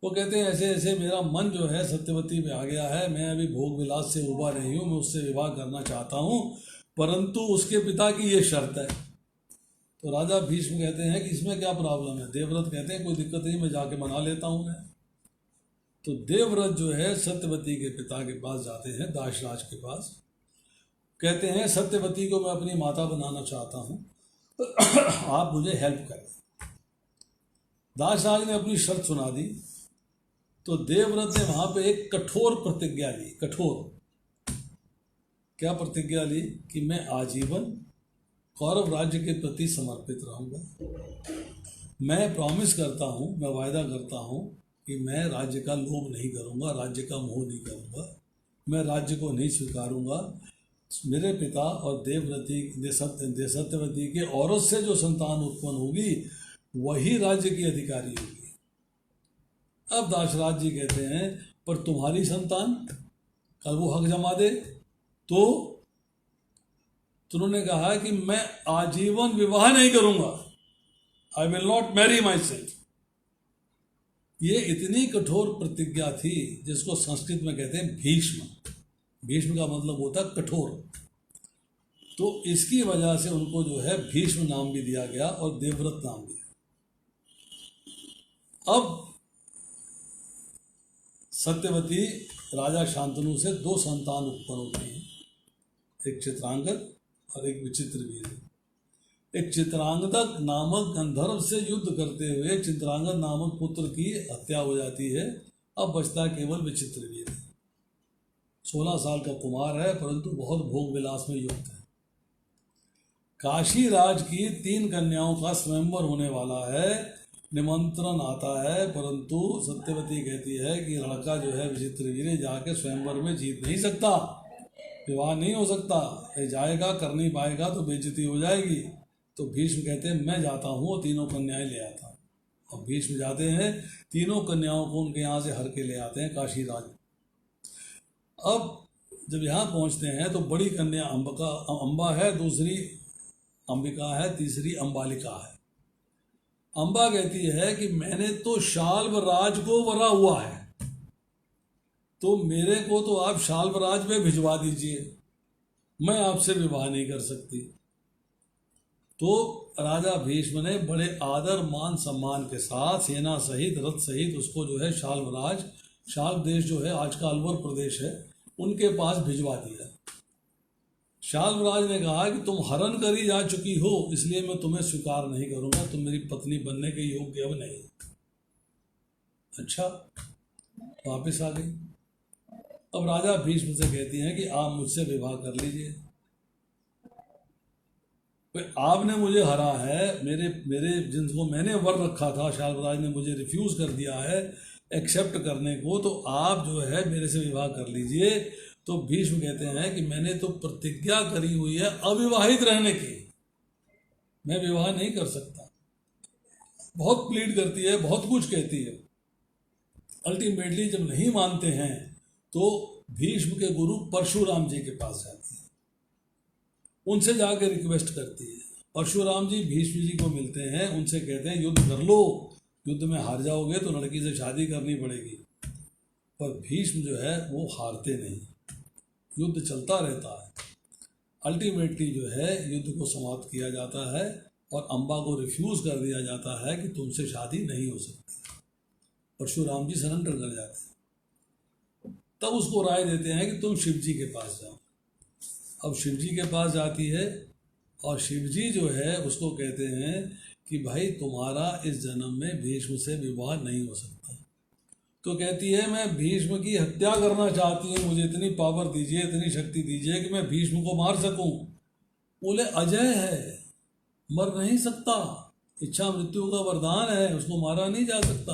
वो कहते हैं ऐसे ऐसे मेरा मन जो है सत्यवती में आ गया है, मैं अभी भोग विलास से उबा नहीं हूँ, मैं उससे विवाह करना चाहता हूँ, परंतु उसके पिता की ये शर्त है। तो राजा भीष्म कहते हैं कि इसमें क्या प्रॉब्लम है। देवव्रत कहते हैं कोई दिक्कत नहीं, मैं जाके मना लेता हूँ मैं। तो देवव्रत जो है सत्यवती के पिता के पास जाते हैं, दाशराज के पास, कहते हैं सत्यवती को मैं अपनी माता बनाना चाहता हूँ, आप मुझे हेल्प करें। दाशराज ने अपनी शर्त सुना दी। तो देवव्रत ने वहां पे एक कठोर प्रतिज्ञा ली। कठोर क्या प्रतिज्ञा ली? कि मैं आजीवन कौरव राज्य के प्रति समर्पित रहूंगा। मैं प्रॉमिस करता हूँ, मैं वायदा करता हूँ कि मैं राज्य का लोभ नहीं करूँगा, राज्य का मोह नहीं करूँगा, मैं राज्य को नहीं स्वीकारूँगा। मेरे पिता और सत्यवती के औरत से जो संतान उत्पन्न होगी वही राज्य की अधिकारी होगी। अब दाशराज जी कहते हैं पर तुम्हारी संतान कल वो हक जमा दे तो उन्होंने कहा कि मैं आजीवन विवाह नहीं करूंगा, I will not marry my self. ये इतनी कठोर प्रतिज्ञा थी जिसको संस्कृत में कहते हैं भीष्म। भीष्म का मतलब होता है कठोर। तो इसकी वजह से उनको जो है भीष्म नाम भी दिया गया और देवव्रत नाम भी। अब सत्यवती राजा शांतनु से 2 संतान उत्पन्न होती हैं, एक चित्रांगद और एक विचित्रवीर्य। एक चित्रांगद नामक गंधर्व से युद्ध करते हुए चित्रांगद नामक पुत्र की हत्या हो जाती है। अब बचता केवल विचित्रवीर्य। 16 साल का कुमार है, परंतु बहुत भोग विलास में युक्त है। काशी राज की 3 कन्याओं का स्वयंवर होने वाला है, निमंत्रण आता है, परंतु सत्यवती कहती है कि लड़का जो है विचित्रवीर्य जाके स्वयंवर में जीत नहीं सकता, विवाह नहीं हो सकता, ये जाएगा कर नहीं पाएगा तो बेइज्जती हो जाएगी। तो भीष्म कहते हैं मैं जाता हूँ और 3 कन्याएं ले आता हूँ। और भीष्म जाते हैं, 3 कन्याओं को उनके यहाँ से हर के ले आते हैं काशी राज। अब जब यहाँ पहुँचते हैं तो बड़ी कन्या अम्बा है, दूसरी अंबिका है, तीसरी अंबालिका है। अंबा कहती है कि मैंने तो शाल्वराज को वरा हुआ है, तो मेरे को तो आप शाल्वराज में भिजवा दीजिए, मैं आपसे विवाह नहीं कर सकती। तो राजा भीष्म ने बड़े आदर मान सम्मान के साथ सेना सहित रथ सहित उसको जो है शाल्वराज, शाल्व देश जो है आज का अलवर प्रदेश है, उनके पास भिजवा दिया। शाल्वराज ने कहा कि तुम हरण करी जा चुकी हो, इसलिए मैं तुम्हें स्वीकार नहीं करूंगा, तुम मेरी पत्नी बनने के योग्य अब नहीं। अच्छा, वापिस आ गई। अब राजा भीष्म से कहती हैं कि आप मुझसे विवाह कर लीजिए। आपने मुझे हरा है, मेरे जिनको मैंने वर रखा था शाल्वराज ने मुझे रिफ्यूज कर दिया है एक्सेप्ट करने को, तो आप जो है मेरे से विवाह कर लीजिए। तो भीष्म कहते हैं कि मैंने तो प्रतिज्ञा करी हुई है अविवाहित रहने की, मैं विवाह नहीं कर सकता। बहुत प्लीड करती है, बहुत कुछ कहती है। अल्टीमेटली जब नहीं मानते हैं तो भीष्म के गुरु परशुराम जी के पास जाती है, उनसे जाकर रिक्वेस्ट करती है। परशुराम जी भीष्म जी को मिलते हैं, उनसे कहते हैं युद्ध कर लो, युद्ध में हार जाओगे तो लड़की से शादी करनी पड़ेगी। पर भीष्म जो है वो हारते नहीं, युद्ध चलता रहता है। अल्टीमेटली जो है युद्ध को समाप्त किया जाता है और अंबा को रिफ्यूज कर दिया जाता है कि तुमसे शादी नहीं हो सकती। परशुराम जी सरेंडर कर जाते हैं। तब उसको राय देते हैं कि तुम शिव जी के पास जाओ। अब शिव जी के पास जाती है और शिव जी जो है उसको कहते हैं कि भाई तुम्हारा इस जन्म में भीष्म से विवाह नहीं हो सकता। तो कहती है मैं भीष्म की हत्या करना चाहती हूँ, मुझे इतनी पावर दीजिए, इतनी शक्ति दीजिए कि मैं भीष्म को मार सकूं। बोले अजय है, मर नहीं सकता, इच्छा मृत्यु का वरदान है, उसको मारा नहीं जा सकता।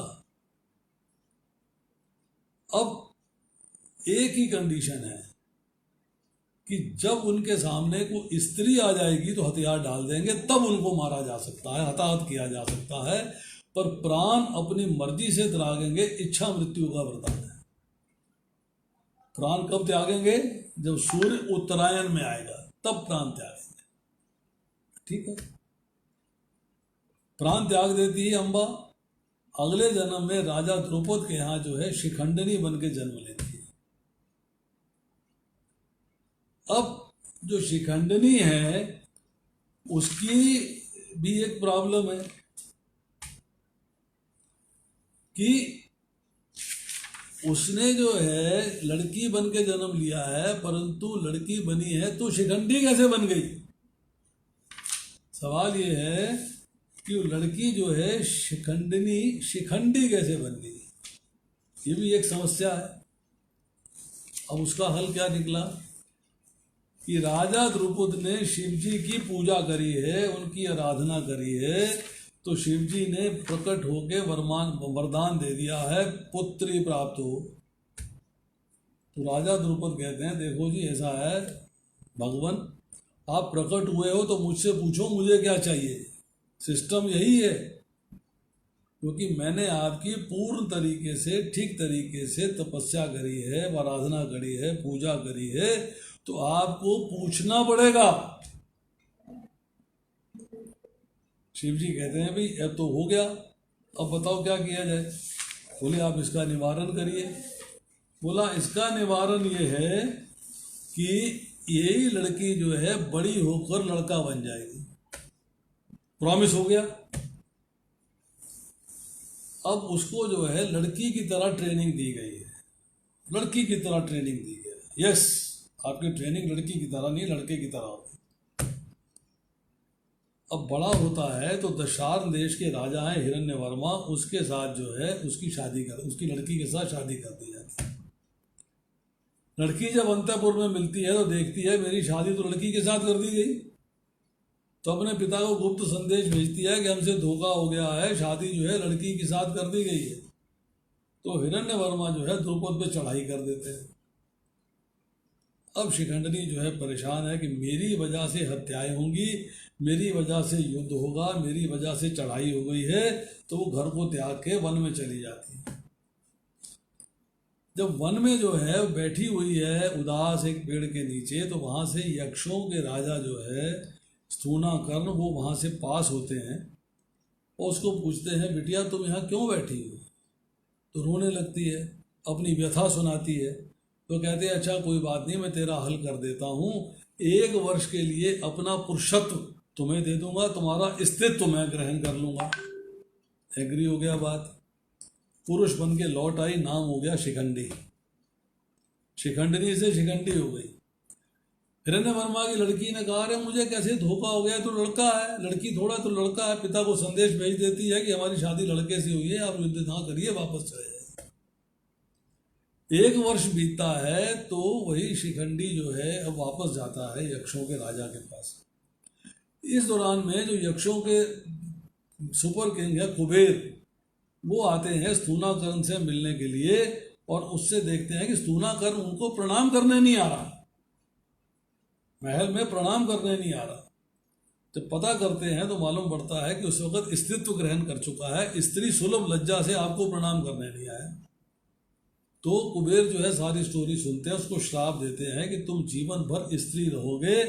अब एक ही कंडीशन है कि जब उनके सामने कोई स्त्री आ जाएगी तो हथियार डाल देंगे, तब उनको मारा जा सकता है, हताहत किया जा सकता है, पर प्राण अपनी मर्जी से त्यागेंगे, इच्छा मृत्यु का वरदान है। प्राण कब त्यागेंगे? जब सूर्य उत्तरायण में आएगा तब प्राण त्यागेंगे। ठीक है, प्राण त्याग देती है अंबा। अगले जन्म में राजा द्रौपद के यहाँ जो है शिखंडिनी बन के जन्म लेती है। अब जो शिखंडिनी है उसकी भी एक प्रॉब्लम है कि उसने जो है लड़की बन के जन्म लिया है, परंतु लड़की बनी है तो शिखंडी कैसे बन गई? सवाल ये है कि वो लड़की जो है शिखंडी कैसे बन गई? ये भी एक समस्या है। अब उसका हल क्या निकला कि राजा द्रुपद ने शिव जी की पूजा करी है, उनकी आराधना करी है, तो शिव जी ने प्रकट होके वरदान दे दिया है पुत्री प्राप्त हो। तो राजा द्रुपद कहते हैं देखो जी ऐसा है भगवान, आप प्रकट हुए हो तो मुझसे पूछो मुझे क्या चाहिए। सिस्टम यही है, क्योंकि मैंने आपकी पूर्ण तरीके से ठीक तरीके से तपस्या करी है, आराधना करी है, पूजा करी है, तो आपको पूछना पड़ेगा। शिव जी कहते हैं भाई अब तो हो गया, अब बताओ क्या किया जाए। बोले आप इसका निवारण करिए। बोला इसका निवारण ये है कि यही लड़की जो है बड़ी होकर लड़का बन जाएगी, प्रॉमिस हो गया। अब उसको जो है लड़की की तरह ट्रेनिंग दी गई है, लड़की की तरह ट्रेनिंग दी गई है। यस, आपकी ट्रेनिंग लड़की की तरह नहीं, लड़के की तरह होगी। अब बड़ा होता है तो दशार्न देश के राजा हैं हिरण्यवर्मा, उसके साथ जो है उसकी लड़की के साथ शादी कर दी जाती है। लड़की जब अंतःपुर में मिलती है तो देखती है मेरी शादी तो लड़की के साथ कर दी गई, तो अपने पिता को गुप्त संदेश भेजती है कि हमसे धोखा हो गया है, शादी जो है लड़की के साथ कर दी गई है। तो हिरण्यवर्मा जो है द्रुपद पे चढ़ाई कर देते हैं। अब शिखंडनी जो है परेशान है कि मेरी वजह से हत्याएं होंगी, मेरी वजह से युद्ध होगा, मेरी वजह से चढ़ाई हो गई है, तो वो घर को त्याग के वन में चली जाती है। जब वन में जो है बैठी हुई है उदास एक पेड़ के नीचे, तो वहां से यक्षों के राजा जो है स्थूनाकर्ण वो वहां से पास होते हैं और उसको पूछते हैं बिटिया तुम यहाँ क्यों बैठी हो? तो रोने लगती है, अपनी व्यथा सुनाती है। तो कहते हैं अच्छा कोई बात नहीं, मैं तेरा हल कर देता हूँ, 1 वर्ष के लिए अपना पुरुषत्व तुम्हें दे दूंगा, तुम्हारा अस्तित्व मैं ग्रहण कर लूंगा। एग्री हो गया बात, पुरुष बन के लौट आई, नाम हो गया शिखंडी। शिखंडनी से शिखंडी हो गई। हिरण्यवर्मा की लड़की ने कहा अरे मुझे कैसे धोखा हो गया, तो लड़का है, लड़की थोड़ा तो लड़का है। पिता को संदेश भेज देती है कि हमारी शादी लड़के से हुई है, आप युद्ध ना करिए, वापस चले जाइए। 1 वर्ष बीतता है तो वही शिखंडी जो है अब वापस जाता है यक्षों के राजा के पास। इस दौरान में जो यक्षों के सुपर किंग है कुबेर, वो आते हैं स्थूनाकर्ण से मिलने के लिए और उससे देखते हैं कि स्थूनाकर्ण उनको प्रणाम करने नहीं आ रहा, महल में प्रणाम करने नहीं आ रहा। जब पता करते हैं तो मालूम पड़ता है कि उस वक्त अस्तित्व ग्रहण कर चुका है, स्त्री सुलभ लज्जा से आपको प्रणाम करने नहीं आया। तो कुबेर जो है सारी स्टोरी सुनते हैं, उसको श्राप देते हैं कि तुम जीवन भर स्त्री रहोगे,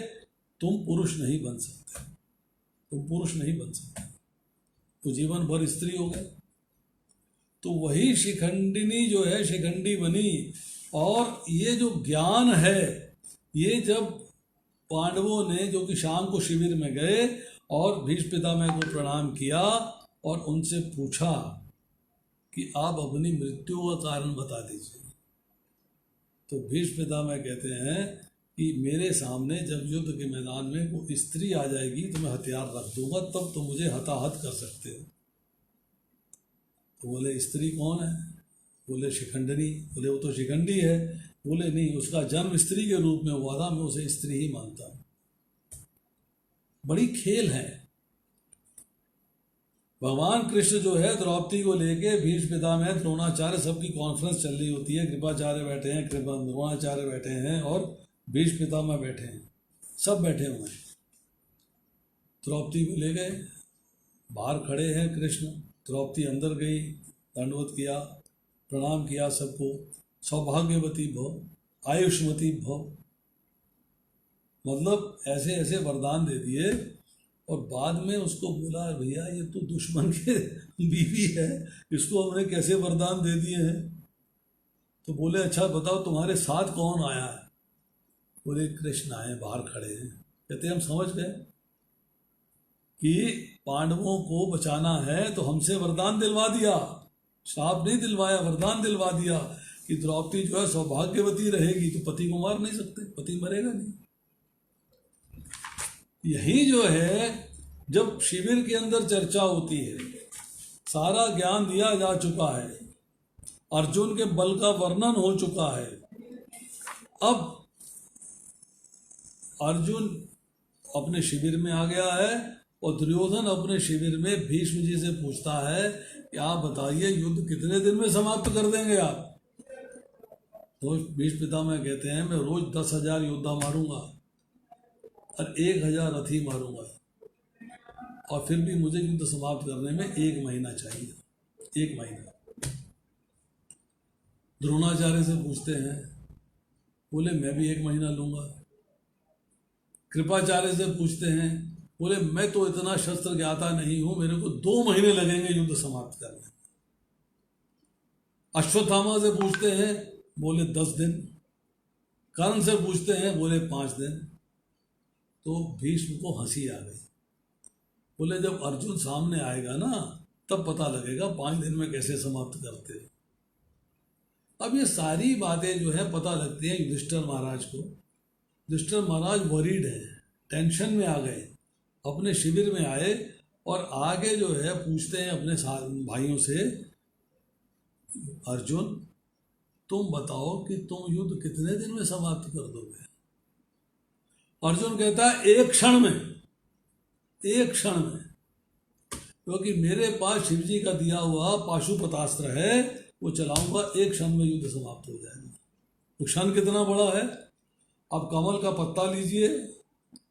तुम पुरुष नहीं बन सकते, तुम पुरुष नहीं बन सकते, तो जीवन भर स्त्री हो गए। तो वही शिखंडिनी जो है शिखंडी बनी। और ये जो ज्ञान है, ये जब पांडवों ने जो कि शाम को शिविर में गए और भीष्म पितामह को प्रणाम किया और उनसे पूछा कि आप अपनी मृत्यु का कारण बता दीजिए, तो भीष्म पितामह कहते हैं कि मेरे सामने जब युद्ध के मैदान में कोई स्त्री आ जाएगी तो मैं हथियार रख दूंगा, तब तो मुझे हताहत कर सकते हो। तो बोले स्त्री कौन है? बोले शिखंडनी। बोले वो तो शिखंडी है। बोले नहीं, उसका जन्म स्त्री के रूप में हुआ था, मैं उसे स्त्री ही मानता हूं। बड़ी खेल है। भगवान कृष्ण जो है द्रौपदी को लेके भीष्म पितामह द्रोणाचार्य सबकी कॉन्फ्रेंस चल रही होती है, कृपाचार्य बैठे हैं, द्रोणाचार्य बैठे हैं और भीष्म पितामह बैठे हैं, सब बैठे हुए हैं। द्रौपदी को ले गए, बाहर खड़े हैं कृष्ण, द्रौपदी अंदर गई, दंडवत किया, प्रणाम किया सबको, सौभाग्यवती भव, आयुष्मती भव, मतलब ऐसे ऐसे वरदान दे दिए। और बाद में उसको बोला भैया ये तो दुश्मन के बीवी है, इसको हमने कैसे वरदान दे दिए हैं? तो बोले अच्छा बताओ तुम्हारे साथ कौन आया है? बोले कृष्ण आए, बाहर खड़े हैं। कहते हम समझ गए कि पांडवों को बचाना है तो हमसे वरदान दिलवा दिया, श्राप नहीं दिलवाया, वरदान दिलवा दिया कि द्रौपदी जो है सौभाग्यवती रहेगी, तो पति को मार नहीं सकते, पति मरेगा नहीं। यही जो है जब शिविर के अंदर चर्चा होती है, सारा ज्ञान दिया जा चुका है, अर्जुन के बल का वर्णन हो चुका है। अब अर्जुन अपने शिविर में आ गया है और दुर्योधन अपने शिविर में भीष्म जी से पूछता है कि आप बताइए युद्ध कितने दिन में समाप्त कर देंगे आप? तो भीष्म पितामह कहते हैं मैं रोज 10,000 योद्धा मारूंगा और 1,000 रथी मारूंगा, और फिर भी मुझे युद्ध समाप्त करने में 1 महीना चाहिए, 1 महीना। द्रोणाचार्य से पूछते हैं, बोले मैं भी 1 महीना लूंगा। कृपाचार्य से पूछते हैं, बोले मैं तो इतना शस्त्र ज्ञाता नहीं हूं, मेरे को 2 महीने लगेंगे युद्ध समाप्त करने। अश्वत्थामा से पूछते हैं, बोले 10 दिन। कर्ण से पूछते हैं, बोले 5 दिन। तो भीष्म को हंसी आ गई। बोले जब अर्जुन सामने आएगा ना तब पता लगेगा 5 दिन में कैसे समाप्त करते हो। अब ये सारी बातें जो है पता लगती हैं युधिष्ठिर महाराज को। युधिष्ठिर महाराज वरीड हैं, टेंशन में आ गए, अपने शिविर में आए और आगे जो है पूछते हैं अपने भाइयों से, अर्जुन तुम बताओ कि तुम युद्ध कितने दिन में समाप्त कर दोगे। अर्जुन कहता है 1 क्षण में, 1 क्षण में, क्योंकि मेरे पास शिव जी का दिया हुआ पाशुपतास्त्र है, वो चलाऊंगा, 1 क्षण में युद्ध समाप्त हो जाएगा। तो क्षण कितना बड़ा है। अब कमल का पत्ता लीजिए,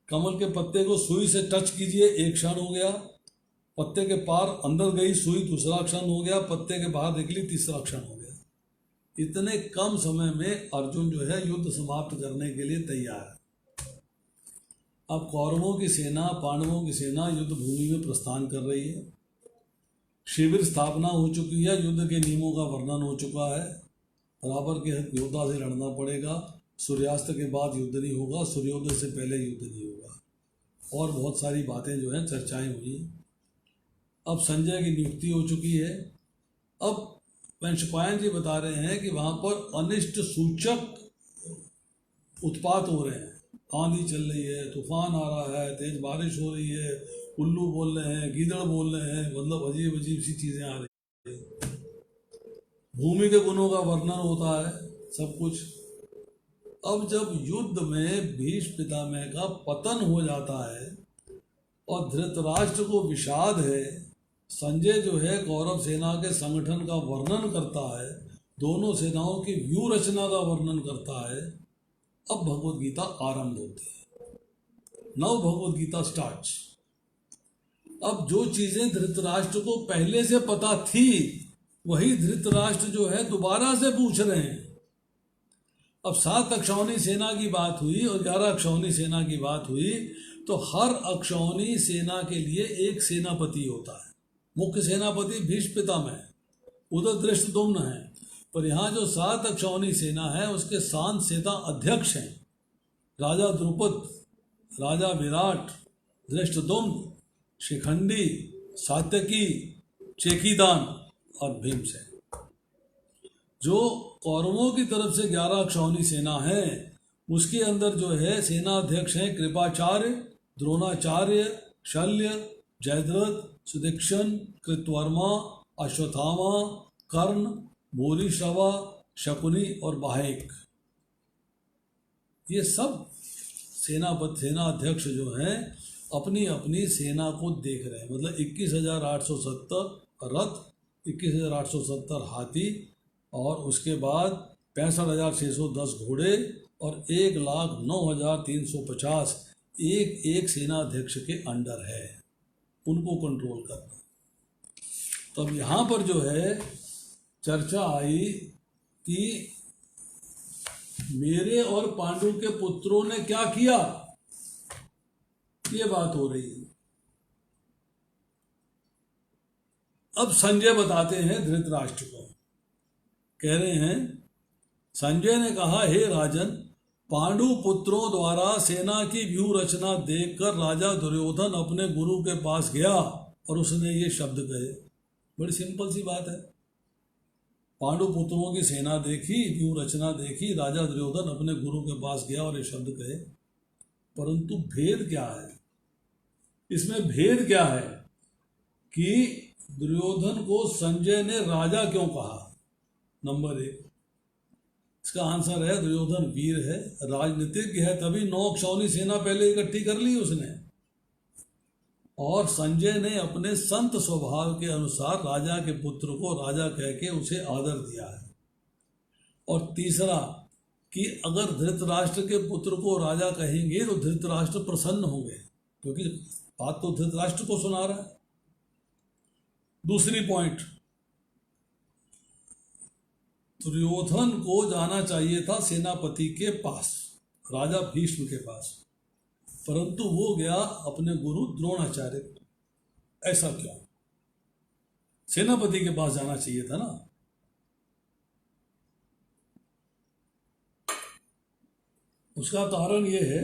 कमल के पत्ते को सुई से टच कीजिए, 1 क्षण हो गया। पत्ते के पार अंदर गई सुई, 2रा क्षण हो गया। पत्ते के बाहर निकली, 3रा क्षण हो गया। इतने कम समय में अर्जुन जो है युद्ध समाप्त करने के लिए तैयार है। अब कौरवों की सेना, पांडवों की सेना युद्ध भूमि में प्रस्थान कर रही है। शिविर स्थापना हो चुकी है, युद्ध के नियमों का वर्णन हो चुका है। बराबर के योद्धा से लड़ना पड़ेगा, सूर्यास्त के बाद युद्ध नहीं होगा, सूर्योदय से पहले युद्ध नहीं होगा, और बहुत सारी बातें जो हैं चर्चाएं हुई। अब संजय की नियुक्ति हो चुकी है। अब वंशपायन जी बता रहे हैं कि वहाँ पर अनिष्ट सूचक उत्पात हो रहे हैं। आंधी चल रही है, तूफान आ रहा है, तेज बारिश हो रही है, उल्लू बोल रहे हैं, गीदड़ बोल रहे हैं, मतलब अजीब अजीब सी चीज़ें आ रही हैं। भूमि के गुणों का वर्णन होता है, सब कुछ। अब जब युद्ध में भीष्म पितामह का पतन हो जाता है और धृतराष्ट्र को विषाद है, संजय जो है कौरव सेना के संगठन का वर्णन करता है, दोनों सेनाओं की व्यूह रचना का वर्णन करता है। अब भगवत गीता आरंभ होती है। नव भगवत गीता स्टार्ट्स। अब जो चीजें धृतराष्ट्र को पहले से पता थी वही धृतराष्ट्र जो है दोबारा से पूछ रहे हैं। अब 7 अक्षौणी सेना की बात हुई और 11 अक्षौणी सेना की बात हुई, तो हर अक्षौणी सेना के लिए एक सेनापति होता है। मुख्य सेनापति भीष्म पितामह, उधर धृष्टद्युम्न है। पर यहाँ जो 7 अक्षौणी सेना है उसके शांत सेना अध्यक्ष हैं, राजा द्रुपद, राजा विराट, धृष्टद्युम्न, शिखंडी, सात्यकी, चेकीदान और भीमसेन। जो कौरवों की तरफ से 11 अक्षौणी सेना है उसके अंदर जो है सेना अध्यक्ष हैं कृपाचार्य, द्रोणाचार्य, शल्य, जयद्रथ, सुदीक्षण, कृतवर्मा, अश्वत्थामा, कर्ण, भूरिश्रवा, शकुनी और बाहेक। ये सब सेना अध्यक्ष जो हैं अपनी अपनी सेना को देख रहे हैं। मतलब 21,870 रथ, 21,870 हाथी और उसके बाद 65,610 घोड़े और 1,09,350 एक सेनाध्यक्ष के अंडर है, उनको कंट्रोल करना। तब यहाँ पर जो है चर्चा आई कि मेरे और पांडु के पुत्रों ने क्या किया, ये बात हो रही है। अब संजय बताते हैं धृतराष्ट्र को, कह रहे हैं, संजय ने कहा, हे राजन, पांडु पुत्रों द्वारा सेना की व्यूह रचना देखकर राजा दुर्योधन अपने गुरु के पास गया और उसने ये शब्द कहे। बड़ी सिंपल सी बात है। पांडु पुत्रों की सेना देखी, व्यूह रचना देखी, राजा दुर्योधन अपने गुरु के पास गया और ये शब्द कहे। परंतु भेद क्या है इसमें? भेद क्या है कि दुर्योधन को संजय ने राजा क्यों कहा? नंबर 1, इसका आंसर है दुर्योधन वीर है, राजनीतिज्ञ है, तभी 9 अक्षौणी सेना पहले इकट्ठी कर ली उसने। और संजय ने अपने संत स्वभाव के अनुसार राजा के पुत्र को राजा कह के उसे आदर दिया है। और तीसरा कि अगर धृतराष्ट्र के पुत्र को राजा कहेंगे तो धृतराष्ट्र प्रसन्न होंगे, क्योंकि बात तो धृतराष्ट्र को सुना रहा है। दूसरी पॉइंट, दुर्योधन को जाना चाहिए था सेनापति के पास, राजा भीष्म के पास, परंतु वो गया अपने गुरु द्रोणाचार्य। ऐसा क्यों? सेनापति के पास जाना चाहिए था ना। उसका कारण ये है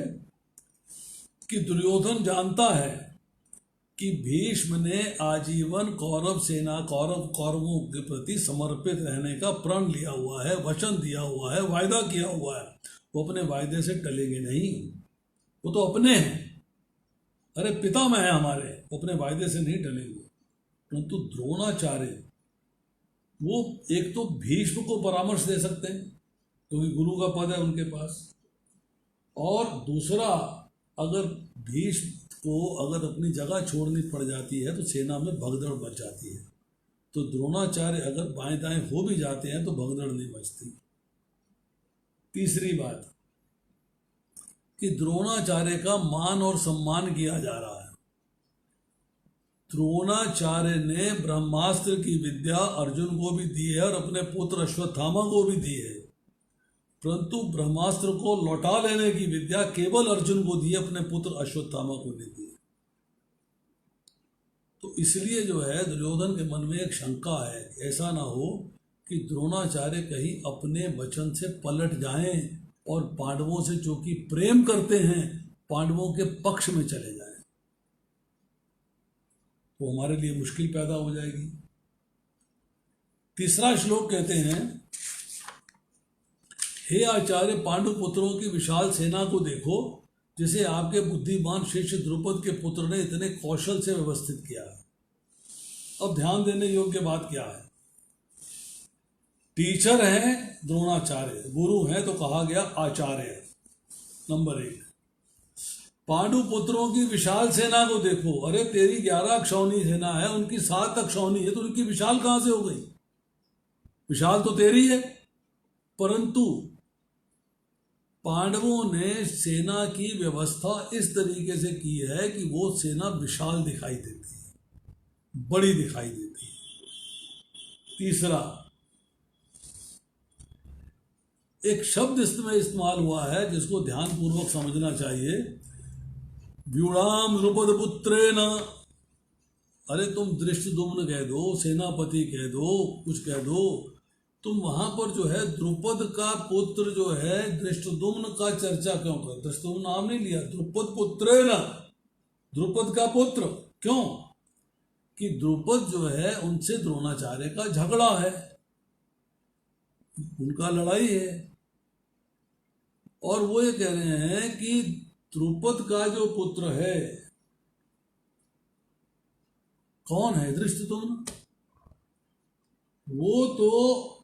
कि दुर्योधन जानता है कि भीष्म ने आजीवन कौरव सेना कौरवों के प्रति समर्पित रहने का प्रण लिया हुआ है, वचन दिया हुआ है, वायदा किया हुआ है। वो अपने वायदे से टलेंगे नहीं, वो तो अपने हैं, अरे पितामह है हमारे, वो अपने वायदे से नहीं टलेंगे। परंतु द्रोणाचार्य वो एक तो भीष्म को परामर्श दे सकते हैं क्योंकि गुरु का पद है उनके पास, और दूसरा अगर भीष्म को अगर अपनी जगह छोड़नी पड़ जाती है तो सेना में भगदड़ मच जाती है। तो द्रोणाचार्य अगर बाएं दाएं हो भी जाते हैं तो भगदड़ नहीं मचती। तीसरी बात कि द्रोणाचार्य का मान और सम्मान किया जा रहा है। द्रोणाचार्य ने ब्रह्मास्त्र की विद्या अर्जुन को भी दी है और अपने पुत्र अश्वत्थामा को भी दी है, परंतु ब्रह्मास्त्र को लौटा लेने की विद्या केवल अर्जुन को दी है, अपने पुत्र अश्वत्थामा को नहीं दी। तो इसलिए जो है दुर्योधन के मन में एक शंका है, ऐसा ना हो कि द्रोणाचार्य कहीं अपने वचन से पलट जाएं और पांडवों से जो कि प्रेम करते हैं पांडवों के पक्ष में चले जाएं, तो हमारे लिए मुश्किल पैदा हो जाएगी। तीसरा श्लोक कहते हैं, हे आचार्य, पांडु पुत्रों की विशाल सेना को देखो जिसे आपके बुद्धिमान शिष्य द्रुपद के पुत्र ने इतने कौशल से व्यवस्थित किया है। अब ध्यान देने योग्य बात क्या है, टीचर है द्रोणाचार्य, गुरु है तो कहा गया आचार्य। नंबर 1, पांडु पुत्रों की विशाल सेना को देखो, अरे तेरी 11 अक्षौणी सेना है, उनकी 7 अक्षौणी है, तो उनकी विशाल कहां से हो गई? विशाल तो तेरी है। परंतु पांडवों ने सेना की व्यवस्था इस तरीके से की है कि वो सेना विशाल दिखाई देती है, बड़ी दिखाई देती है। तीसरा, एक शब्द इसमें इस्तेमाल हुआ है जिसको ध्यानपूर्वक समझना चाहिए, व्यूढ़ाम द्रुपद पुत्रेण। अरे तुम दृष्टद्युम्न कह दो, सेनापति कह दो, कुछ कह दो, तुम वहां पर जो है द्रुपद का पुत्र जो है दृष्टद्युम्न का चर्चा क्यों कर? दृष्टद्युम्न नाम नहीं लिया, द्रुपद पुत्रेण, द्रुपद का पुत्र। क्यों? कि द्रुपद जो है उनसे द्रोणाचार्य का झगड़ा है, उनका लड़ाई है, और वो ये कह रहे हैं कि द्रुपद का जो पुत्र है कौन है? दृष्टद्युम्न। वो तो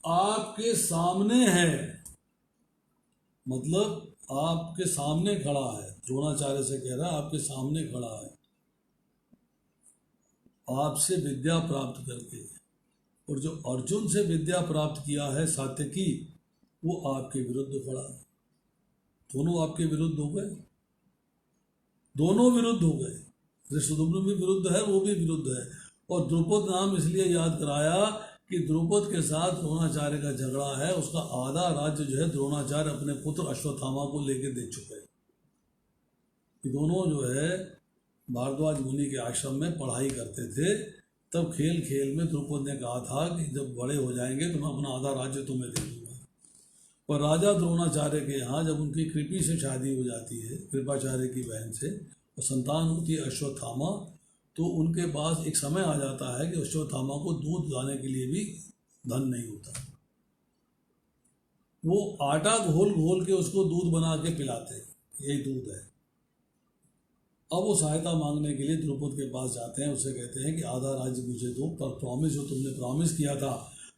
आपके सामने है, मतलब आपके सामने खड़ा है, द्रोणाचार्य से कह रहा है आपके सामने खड़ा है, आपसे विद्या प्राप्त करके। और जो अर्जुन से विद्या प्राप्त किया है सात्यकी, वो आपके विरुद्ध खड़ा है। दोनों आपके विरुद्ध हो गए, दोनों विरुद्ध हो गए, दृष्टद्युम्न भी विरुद्ध है, वो भी विरुद्ध है। और द्रुपद नाम इसलिए याद कराया कि द्रुपद के साथ द्रोणाचार्य का झगड़ा है, उसका आधा राज्य जो है द्रोणाचार्य अपने पुत्र अश्वत्थामा को लेके दे चुके हैं। ये दोनों जो है भारद्वाज मुनि के आश्रम में पढ़ाई करते थे, तब खेल खेल में द्रुपद ने कहा था कि जब बड़े हो जाएंगे तो मैं अपना आधा राज्य तुम्हें दे दूंगा। पर राजा द्रोणाचार्य के यहाँ जब उनकी कृपी से शादी हो जाती है, कृपाचार्य की बहन से, और संतान होती है अश्वत्थामा, तो उनके पास एक समय आ जाता है कि अश्वत्थामा को दूध लाने के लिए भी धन नहीं होता। वो आटा घोल घोल के उसको दूध बना के पिलाते हैं, यही दूध है। अब वो सहायता मांगने के लिए द्रुपद के पास जाते हैं, उससे कहते हैं कि आधा राज्य मुझे दो, पर प्रॉमिस जो तुमने प्रॉमिस किया था।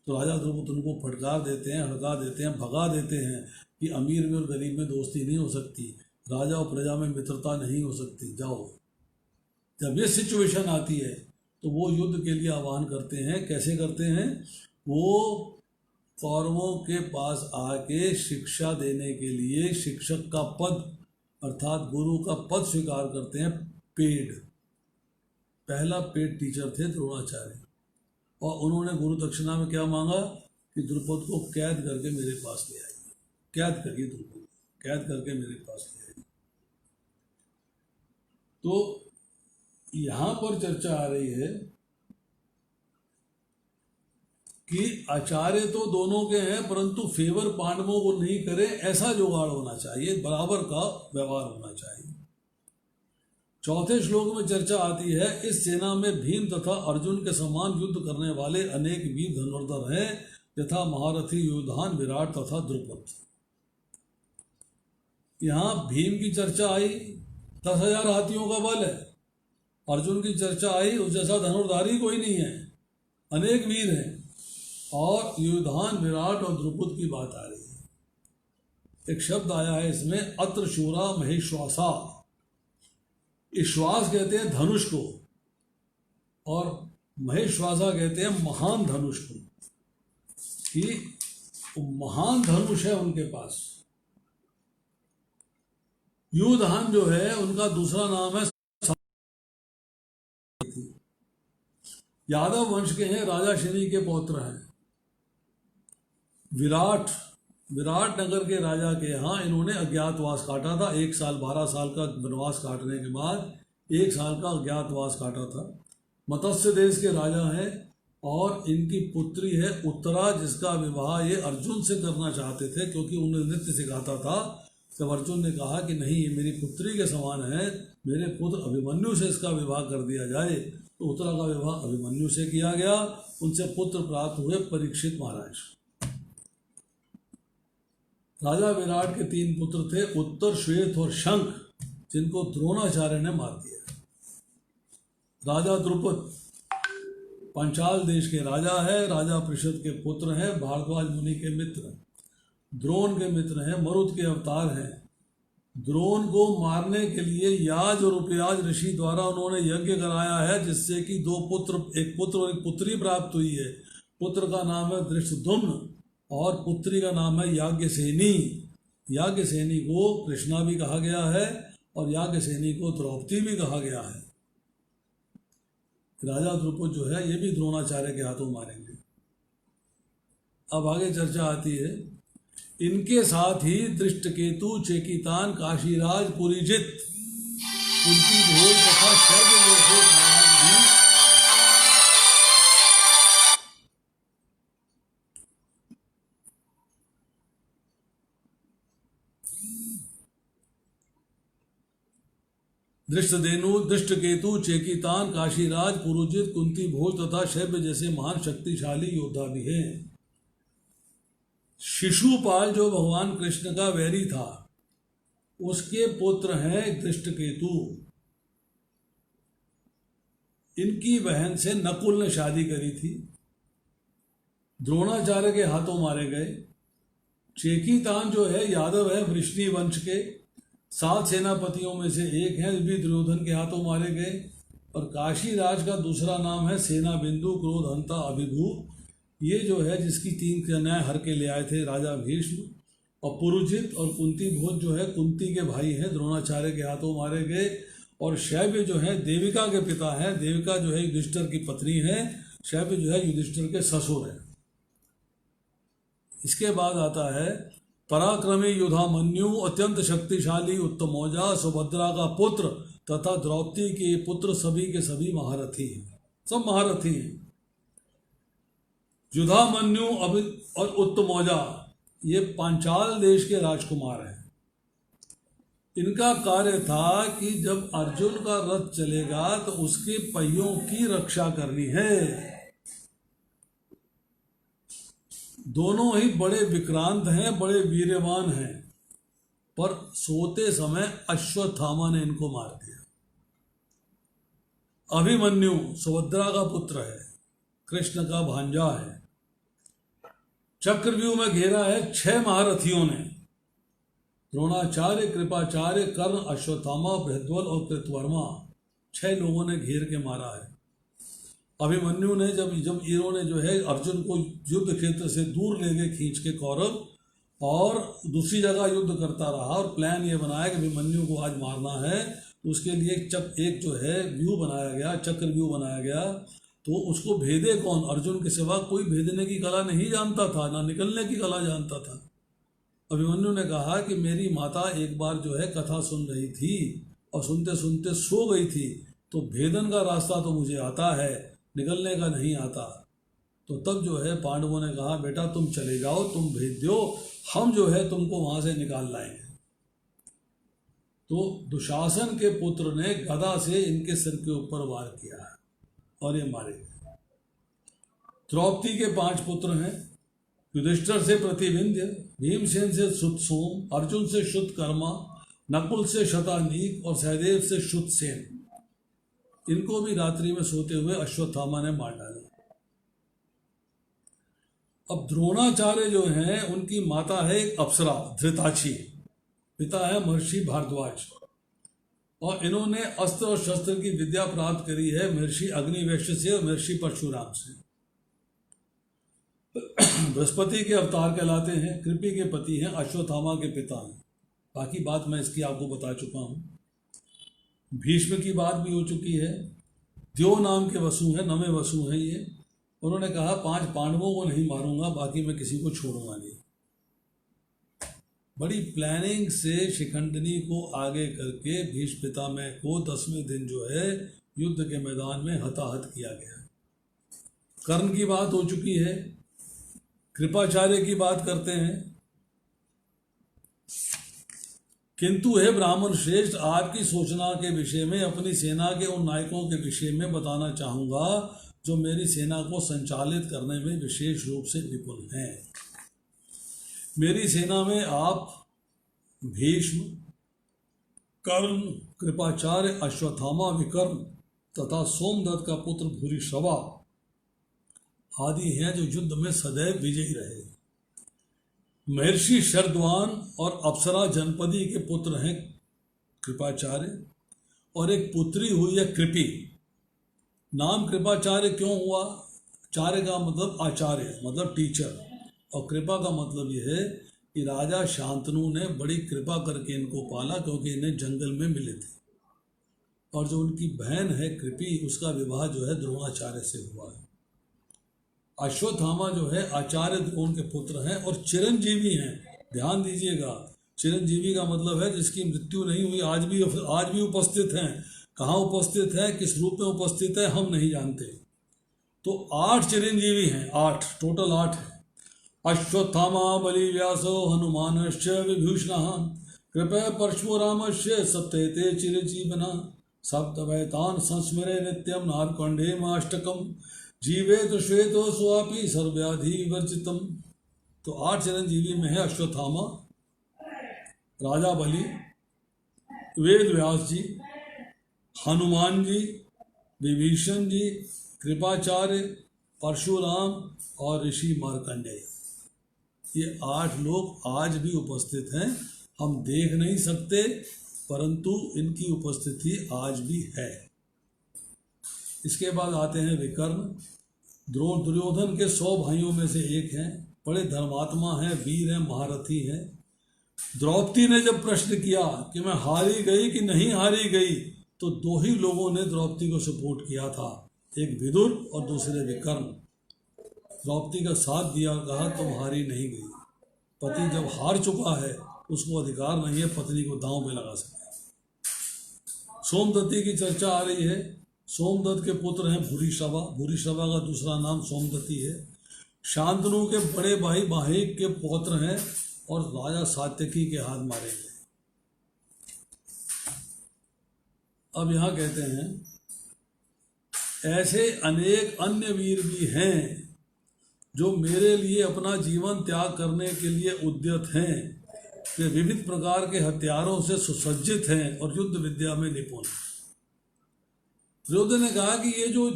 तो राजा द्रुपद उनको फटकार देते हैं, हड़का देते हैं, भगा देते हैं कि अमीर में और गरीब में दोस्ती नहीं हो सकती, राजा और प्रजा में मित्रता नहीं हो सकती, जाओ। जब ये सिचुएशन आती है तो वो युद्ध के लिए आह्वान करते हैं। कैसे करते हैं? वो कौरवों के पास आके शिक्षा देने के लिए शिक्षक का पद अर्थात गुरु का पद स्वीकार करते हैं। पेड, पहला पेड टीचर थे द्रोणाचार्य, और उन्होंने गुरु दक्षिणा में क्या मांगा कि द्रुपद को कैद करके मेरे पास ले आइए, कैद करिए द्रुपद, कैद करके मेरे पास ले आइए। तो यहां पर चर्चा आ रही है कि आचार्य तो दोनों के हैं परंतु फेवर पांडवों को नहीं करे, ऐसा जुगाड़ होना चाहिए, बराबर का व्यवहार होना चाहिए। चौथे श्लोक में चर्चा आती है, इस सेना में भीम तथा अर्जुन के समान युद्ध करने वाले अनेक वीर धनुर्धर हैं, यथा महारथी युधान, विराट तथा द्रुपद। यहाँ भीम की चर्चा आई, 10,000 हाथियों का बल है। अर्जुन की चर्चा आई, उस जैसा धनुर्धारी कोई नहीं है, अनेक वीर हैं। और युधान, विराट और द्रुपद की बात आ रही है। एक शब्द आया है इसमें, अत्र शूरा महेश्वासा। ईश्वास कहते हैं धनुष को और महेश्वासा कहते हैं महान धनुष को, कि महान धनुष है उनके पास। युधान जो है उनका दूसरा नाम है, यादव वंश के हैं, राजा शनि के पौत्र हैं। विराट नगर के राजा के यहाँ इन्होंने अज्ञातवास काटा था। 1 साल 12 साल का वनवास काटने के बाद 1 साल का अज्ञातवास काटा था। मत्स्य देश के राजा हैं और इनकी पुत्री है उत्तरा, जिसका विवाह ये अर्जुन से करना चाहते थे, क्योंकि उन्हें नृत्य सिखाता था। जब अर्जुन ने कहा कि नहीं, ये मेरी पुत्री के समान है, मेरे पुत्र अभिमन्यु से इसका विवाह कर दिया जाए, तो उत्तरा का विवाह अभिमन्यु से किया गया। उनसे पुत्र प्राप्त हुए परीक्षित महाराज। राजा विराट के 3 पुत्र थे, उत्तर, श्वेत और शंख, जिनको द्रोणाचार्य ने मार दिया। राजा द्रुपद पंचाल देश के राजा है, राजा पृषद के पुत्र हैं, भारद्वाज मुनि के मित्र, द्रोण के मित्र हैं, मरुत के अवतार हैं। द्रोण को मारने के लिए याज और उपयाज ऋषि द्वारा उन्होंने यज्ञ कराया है, जिससे कि 2 पुत्र, एक पुत्र और एक पुत्री प्राप्त हुई है। पुत्र का नाम है धृष्टद्युम्न और पुत्री का नाम है याज्ञसेनी। याज्ञसेनी को कृष्णा भी कहा गया है और याज्ञसेनी को द्रौपदी भी कहा गया है। राजा द्रुपद जो है ये भी द्रोणाचार्य के हाथों मारेंगे। अब आगे चर्चा आती है, इनके साथ ही दृष्टकेतु, चेकितान, काशीराज, पुरीजित, कुंती भोज तथा शैव्य जैसे महाराज भी दृष्टकेतु, चेकितान, काशीराज, पुरुजित, कुंती भोज तथा शैव्य जैसे महान शक्तिशाली योद्धा भी हैं। शिशुपाल जो भगवान कृष्ण का वैरी था, उसके पुत्र हैं दृष्टकेतु। इनकी बहन से नकुल ने शादी करी थी, द्रोणाचार्य के हाथों मारे गए। चेकितान जो है यादव है, वृष्णि वंश के 7 सेनापतियों में से एक हैं, भी दुर्योधन के हाथों मारे गए। और काशीराज का दूसरा नाम है सेना बिंदु, क्रोधहंता, अभिभू। ये जो है जिसकी 3 कन्याएं हर के ले आए थे राजा भीष्म। और पुरुजित और कुंती भोज जो है कुंती के भाई हैं, द्रोणाचार्य के हाथों मारे गए। और शैव्य जो है देविका के पिता हैं, देविका जो है युधिष्ठिर की पत्नी है, शैव्य जो है युधिष्ठिर के ससुर हैं। इसके बाद आता है पराक्रमी युधामन्यु, अत्यंत शक्तिशाली उत्तमौजा, सुभद्रा का पुत्र तथा द्रौपदी के पुत्र, सभी के सभी महारथी हैं, सब महारथी हैं। युधामन्यु और उत्तमौजा ये पांचाल देश के राजकुमार हैं। इनका कार्य था कि जब अर्जुन का रथ चलेगा तो उसके पहियों की रक्षा करनी है। दोनों ही बड़े विक्रांत हैं, बड़े वीरवान हैं, पर सोते समय अश्वत्थामा ने इनको मार दिया। अभिमन्यु सुभद्रा का पुत्र है, कृष्ण का भांजा है। चक्रव्यूह में घेरा है 6 महारथियों ने, द्रोणाचार्य, कृपाचार्य, कर्ण, अश्वत्थामा, बृहद्वल और कृतवर्मा, 6 लोगों ने घेर के मारा है। अभिमन्यु ने जब इन्होंने जो है अर्जुन को युद्ध क्षेत्र से दूर ले गए खींच के कौरव, और दूसरी जगह युद्ध करता रहा और प्लान ये बनाया कि अभिमन्यु को आज मारना है। तो उसके लिए एक जो है व्यू बनाया गया, चक्र व्यू बनाया गया। तो उसको भेदे कौन? अर्जुन के सिवा कोई भेदने की कला नहीं जानता था, ना निकलने की कला जानता था। अभिमन्यु ने कहा कि मेरी माता एक बार जो है कथा सुन रही थी और सुनते सुनते सो गई थी, तो भेदन का रास्ता तो मुझे आता है, निकलने का नहीं आता। तो तब जो है पांडवों ने कहा बेटा तुम चले जाओ, तुम भेज दो, हम जो है तुमको वहां से निकाल लाएंगे। तो दुशासन के पुत्र ने गदा से इनके सिर के ऊपर वार किया है और ये मारे गए। द्रौपदी के 5 पुत्र हैं, युधिष्ठिर से प्रतिविंध्य, भीमसेन से सुतसोम, अर्जुन से श्रुतकर्मा, नकुल से शतानीक और सहदेव से श्रुतसेन। इनको भी रात्रि में सोते हुए अश्वत्थामा ने मार डाला। अब द्रोणाचार्य जो हैं उनकी माता है एक अप्सरा धृताक्षी, पिता है महर्षि भारद्वाज, और इन्होंने अस्त्र और शस्त्र की विद्या प्राप्त करी है महर्षि अग्निवेश से और महर्षि परशुराम से। बृहस्पति के अवतार कहलाते हैं, कृपि के पति हैं, अश्वत्थामा के पिता हैं। बाकी बात मैं इसकी आपको बता चुका हूँ। भीष्म की बात भी हो चुकी है। द्यो नाम के वसु हैं, नवे वसु हैं ये। उन्होंने कहा 5 पांडवों को नहीं मारूंगा, बाकी मैं किसी को छोड़ूंगा नहीं। बड़ी प्लानिंग से शिखंडिनी को आगे करके भीष्म पितामह को 10वें दिन जो है युद्ध के मैदान में हताहत किया गया। कर्ण की बात हो चुकी है। कृपाचार्य की बात करते हैं। किंतु हे ब्राह्मण श्रेष्ठ, आपकी सूचना के विषय में अपनी सेना के उन नायकों के विषय में बताना चाहूंगा जो मेरी सेना को संचालित करने में विशेष रूप से निपुण हैं। मेरी सेना में आप भीष्म, कर्ण, कृपाचार्य, अश्वत्थामा, विकर्ण तथा सोमदत्त का पुत्र भूरिश्रवा आदि हैं जो युद्ध में सदैव विजयी रहे। महर्षि शरद्वान और अप्सरा जनपदी के पुत्र हैं कृपाचार्य, और एक पुत्री हुई है कृपि। नाम कृपाचार्य क्यों हुआ? चार्य का मतलब आचार्य, मतलब टीचर, और कृपा का मतलब यह है कि राजा शांतनु ने बड़ी कृपा करके इनको पाला, क्योंकि इन्हें जंगल में मिले थे। और जो उनकी बहन है कृपि, उसका विवाह जो है द्रोणाचार्य से हुआ है। अश्वत्थामा जो है आचार्य द्रोण के पुत्र हैं और चिरंजीवी हैं। ध्यान दीजिएगा, चिरंजीवी का मतलब है जिसकी मृत्यु नहीं हुई, आज भी उपस्थित हैं। कहाँ उपस्थित है, किस रूप में उपस्थित है, हम नहीं जानते। तो 8 चिरंजीवी हैं, 8 टोटल 8 है। अश्वत्थामा बलि व्यासो हनुमानश्च विभूषणः कृपया परशुरामस्य सप्तैते चिरजीवना सप्तवैतान् संस्मरे नित्यं नारकंडेयाष्टकम् जीवेत श्वेतो स्वापि सर्वव्याधि विवर्जितम्। तो 8 चिरंजीवी में है अश्वत्थामा, राजा बलि, वेद व्यास जी, हनुमान जी, विभीषण जी, कृपाचार्य, परशुराम और ऋषि मार्कंडेय। ये 8 लोग आज भी उपस्थित हैं। हम देख नहीं सकते, परंतु इनकी उपस्थिति आज भी है। इसके बाद आते हैं विकर्ण। दुर्योधन के 100 भाइयों में से एक हैं, बड़े धर्मात्मा हैं, वीर हैं, महारथी हैं। द्रौपदी ने जब प्रश्न किया कि मैं हारी गई कि नहीं हारी गई, तो 2 ही लोगों ने द्रौपदी को सपोर्ट किया था, एक विदुर और दूसरे विकर्ण। द्रौपदी का साथ दिया, कहा तुम हारी नहीं गई। पति जब हार चुका है उसको अधिकार नहीं है पत्नी को दांव में लगा सके। सोमदत्ती की चर्चा आ रही है। सोमदत्त के पुत्र हैं भूरिश्रवा। भूरिश्रवा का दूसरा नाम सोमदत्ती है। शांतनु के बड़े भाई माहिक के पौत्र हैं और राजा सात्यकी के हाथ मारे गए। अब यहाँ कहते हैं ऐसे अनेक अन्य वीर भी हैं जो मेरे लिए अपना जीवन त्याग करने के लिए उद्यत हैं। वे विविध प्रकार के हथियारों से सुसज्जित हैं और युद्ध विद्या में निपुण। दुर्योधन ने कहा कि ये जो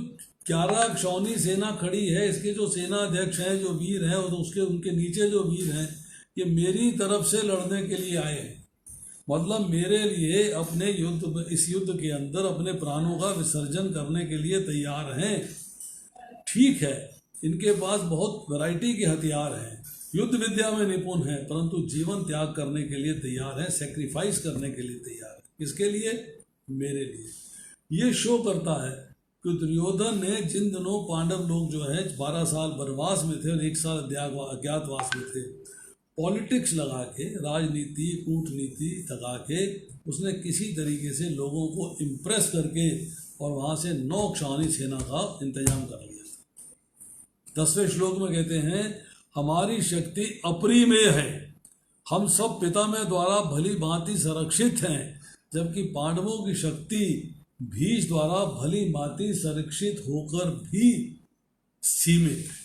11 क्षौणी सेना खड़ी है, इसके जो सेना अध्यक्ष हैं, जो वीर हैं, और उनके नीचे जो वीर हैं, ये मेरी तरफ से लड़ने के लिए आए हैं। मतलब मेरे लिए अपने इस युद्ध के अंदर अपने प्राणों का विसर्जन करने के लिए तैयार हैं। ठीक है, इनके पास बहुत वैरायटी के हथियार हैं, युद्ध विद्या में निपुण हैं, परंतु जीवन त्याग करने के लिए तैयार है, सेक्रीफाइस करने के लिए तैयार है। किसके लिए? मेरे लिए। ये शो करता है कि दुर्योधन ने जिन दिनों पांडव लोग जो है 12 साल वनवास में थे और 1 साल अज्ञातवास में थे, पॉलिटिक्स लगा के, राजनीति, कूटनीति लगा के उसने किसी तरीके से लोगों को इम्प्रेस करके और वहाँ से 9 क्षौणी सेना का इंतजाम कर लिया। 10वें श्लोक में कहते हैं हमारी शक्ति अपरिमेय है, हम सब पितामह द्वारा भली भांति संरक्षित हैं, जबकि पांडवों की शक्ति भीष्म द्वारा भली भांति संरक्षित होकर भी सीमित है।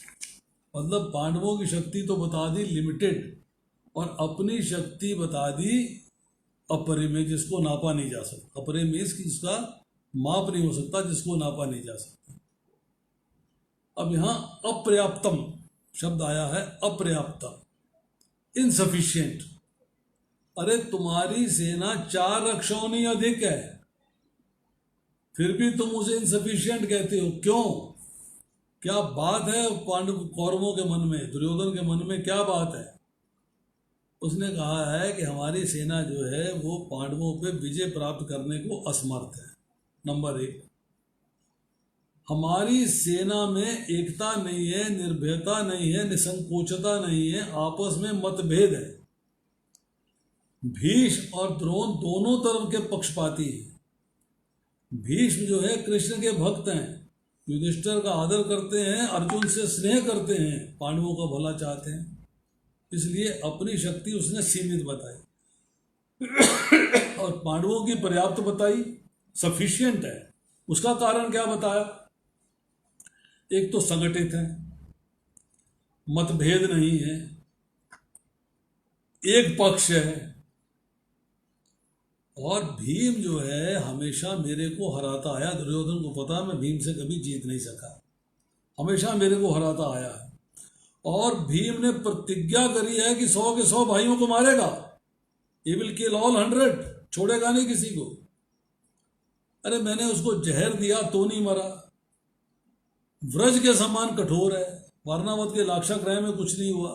मतलब पांडवों की शक्ति तो बता दी लिमिटेड, और अपनी शक्ति बता दी अपरिमेय, जिसको नापा नहीं जा सकता। अपरिमेय जिसका माप नहीं हो सकता, जिसको नापा नहीं जा सकता। अब यहां अपर्याप्तम शब्द आया है, अपर्याप्तम, इनसफिशियंट। अरे तुम्हारी सेना 4 अक्षौणी अधिक है, फिर भी तुम उसे इनसफिशियंट कहते हो, क्यों? क्या बात है पांडव कौरवों के मन में, दुर्योधन के मन में क्या बात है? उसने कहा है कि हमारी सेना जो है वो पांडवों पे विजय प्राप्त करने को असमर्थ है। नंबर 1, हमारी सेना में एकता नहीं है, निर्भयता नहीं है, निसंकोचता नहीं है, आपस में मतभेद है। भीष्म और द्रोण दोनों तरफ के पक्षपाती हैं। भीष्म जो है कृष्ण के भक्त हैं, युधिष्ठिर का आदर करते हैं, अर्जुन से स्नेह करते हैं, पांडवों का भला चाहते हैं, इसलिए अपनी शक्ति उसने सीमित बताई और पांडवों की पर्याप्त बताई, सफिशिएंट है। उसका कारण क्या बताया? एक तो संगठित है, मतभेद नहीं है, एक पक्ष है, और भीम जो है हमेशा मेरे को हराता आया। दुर्योधन को पता है मैं भीम से कभी जीत नहीं सका, हमेशा मेरे को हराता आया है। और भीम ने प्रतिज्ञा करी है कि 100 के 100 भाइयों को मारेगा, he will kill all 100, छोड़ेगा नहीं किसी को। अरे मैंने उसको जहर दिया तो नहीं मरा, व्रज के समान कठोर है, वारनावत के लाक्षागृह ग्रह में कुछ नहीं हुआ।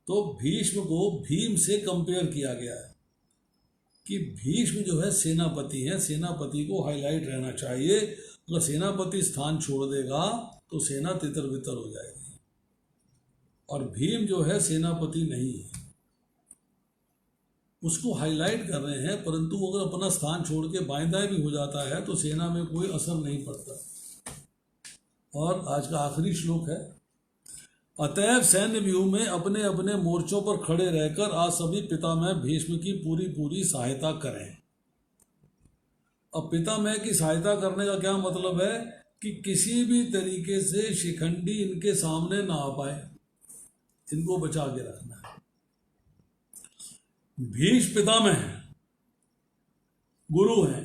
तो भीष्म को भीम से कंपेयर किया गया है कि भीष्म जो है सेनापति है, सेनापति को हाईलाइट रहना चाहिए। अगर सेनापति स्थान छोड़ देगा तो सेना तितर बितर हो जाएगी, और भीम जो है सेनापति नहीं है, उसको हाईलाइट कर रहे हैं। परंतु अगर अपना स्थान छोड़ के बाएं दाएं भी हो जाता है तो सेना में कोई असर नहीं पड़ता। और आज का आखिरी श्लोक है, अतएव सैन्य व्यूह में अपने अपने मोर्चों पर खड़े रहकर आज सभी पितामह भीष्म की पूरी पूरी सहायता करें। अब पितामह की सहायता करने का क्या मतलब है कि किसी भी तरीके से शिखंडी इनके सामने ना आ पाए, इनको बचा के रखना है। भीष्म पितामह हैं, गुरु हैं,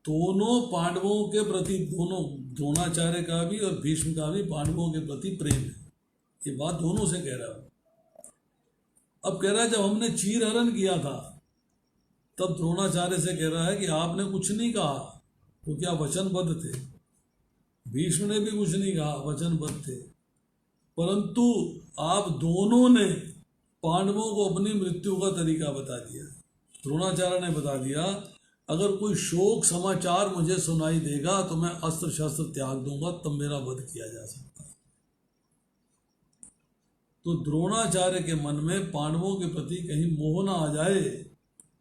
दोनों पांडवों के प्रति, दोनों द्रोणाचार्य का भी और भीष्म का भी पांडवों के प्रति प्रेम है। ये बात दोनों से कह रहा हूं। अब कह रहा है जब हमने चीरहरण किया था तब द्रोणाचार्य से कह रहा है कि आपने कुछ नहीं कहा, तो क्या वचनबद्ध थे। भीष्म ने भी कुछ नहीं कहा, वचनबद्ध थे, परंतु आप दोनों ने पांडवों को अपनी मृत्यु का तरीका बता दिया। द्रोणाचार्य ने बता दिया अगर कोई शोक समाचार मुझे सुनाई देगा तो मैं अस्त्र शस्त्र त्याग दूंगा, तब मेरा वध किया जा सकता है। तो द्रोणाचार्य के मन में पांडवों के प्रति कहीं मोह न आ जाए,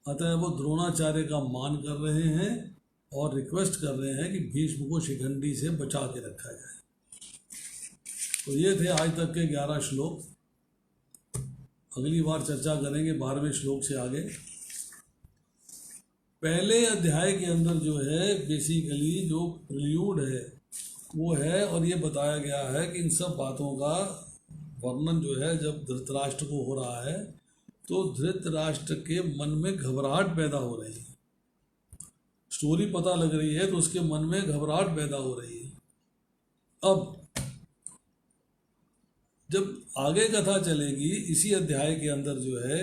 अतः वो द्रोणाचार्य का मान कर रहे हैं और रिक्वेस्ट कर रहे हैं कि भीष्म को शिखंडी से बचा के रखा जाए। तो ये थे आज तक के 11 श्लोक। अगली बार चर्चा करेंगे 12वें श्लोक से आगे। पहले अध्याय के अंदर जो है बेसिकली जो प्रिल्यूड है वो है, और ये बताया गया है कि इन सब बातों का वर्णन जो है जब धृतराष्ट्र को हो रहा है तो धृतराष्ट्र के मन में घबराहट पैदा हो रही है। स्टोरी पता लग रही है तो उसके मन में घबराहट पैदा हो रही है। अब जब आगे कथा चलेगी इसी अध्याय के अंदर जो है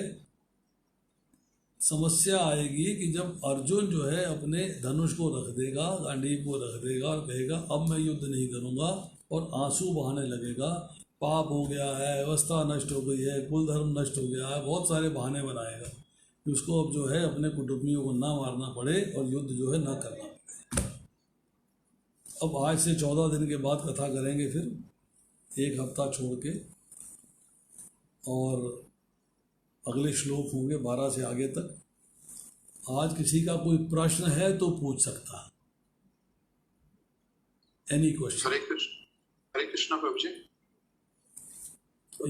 समस्या आएगी कि जब अर्जुन जो है अपने धनुष को रख देगा, गांडीव को रख देगा और कहेगा अब मैं युद्ध नहीं करूंगा, और आंसू बहाने लगेगा, पाप हो गया है, अवस्था नष्ट हो गई है, कुल धर्म नष्ट हो गया है, बहुत सारे बहाने बनाएगा कि उसको अब जो है अपने कुटुंबियों को ना मारना पड़े और युद्ध जो है ना करना पड़े। अब आज से 14 दिन के बाद कथा करेंगे, फिर 1 हफ्ता छोड़ के, और अगले श्लोक होंगे 12 से आगे तक। आज किसी का कोई प्रश्न है तो पूछ सकता है। Any question? हरे कृष्ण। हरे कृष्णा प्रभु जी।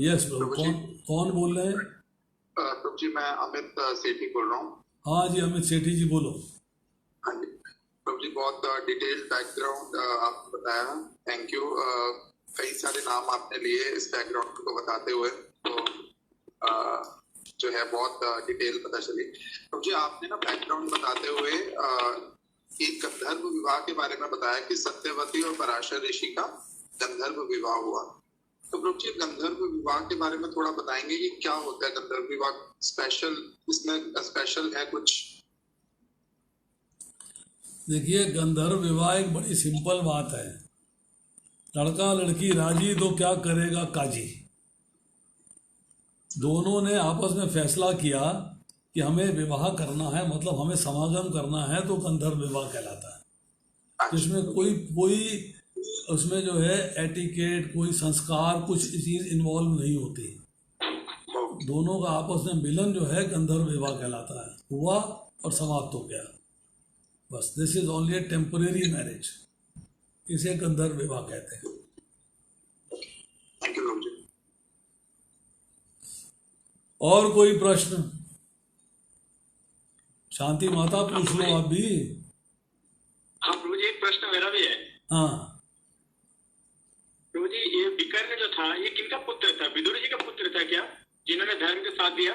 यस प्रभु, कौन बोल रहे हैं? प्रभु जी मैं अमित सेठी बोल रहा हूँ। हाँ जी अमित सेठी जी बोलो। हाँ जी प्रभु जी, बहुत डिटेल्ड बैकग्राउंड आपने बताया, थैंक यू। कई सारे नाम आपने लिए इस बैकग्राउंड को बताते हुए, तो जो है बहुत डिटेल पता चली। प्रभु जी आपने ना बैकग्राउंड बताते हुए एक गंधर्व विवाह के बारे में बताया कि सत्यवती और पराशर ऋषि का गंधर्व विवाह हुआ। तो प्रभु जी गंधर्व विवाह के बारे में थोड़ा बताएंगे कि क्या होता है गंधर्व विवाह? स्पेशल इसमें स्पेशल है कुछ? देखिए गंधर्व विवाह एक बड़ी सिंपल बात है। लड़का लड़की राजी तो क्या करेगा काजी। दोनों ने आपस में फैसला किया कि हमें विवाह करना है, मतलब हमें समागम करना है, तो गंधर्व विवाह कहलाता है। जिसमें कोई उसमें जो है एटिकेट, कोई संस्कार, कुछ चीज इन्वॉल्व नहीं होती। दोनों का आपस में मिलन जो है गंधर्व विवाह कहलाता है। हुआ और समाप्त हो गया, बस। This is only A temporary marriage, इसे गंधर्व विवाह कहते हैं। और कोई प्रश्न? शांति माता पूछ लो आप भी। हाँ प्रभु जी, एक प्रश्न मेरा भी है। हाँ प्रभु जी, ये विकर्ण जो था ये किनका पुत्र था? विदुर जी का पुत्र था क्या, जिन्होंने धर्म के साथ दिया?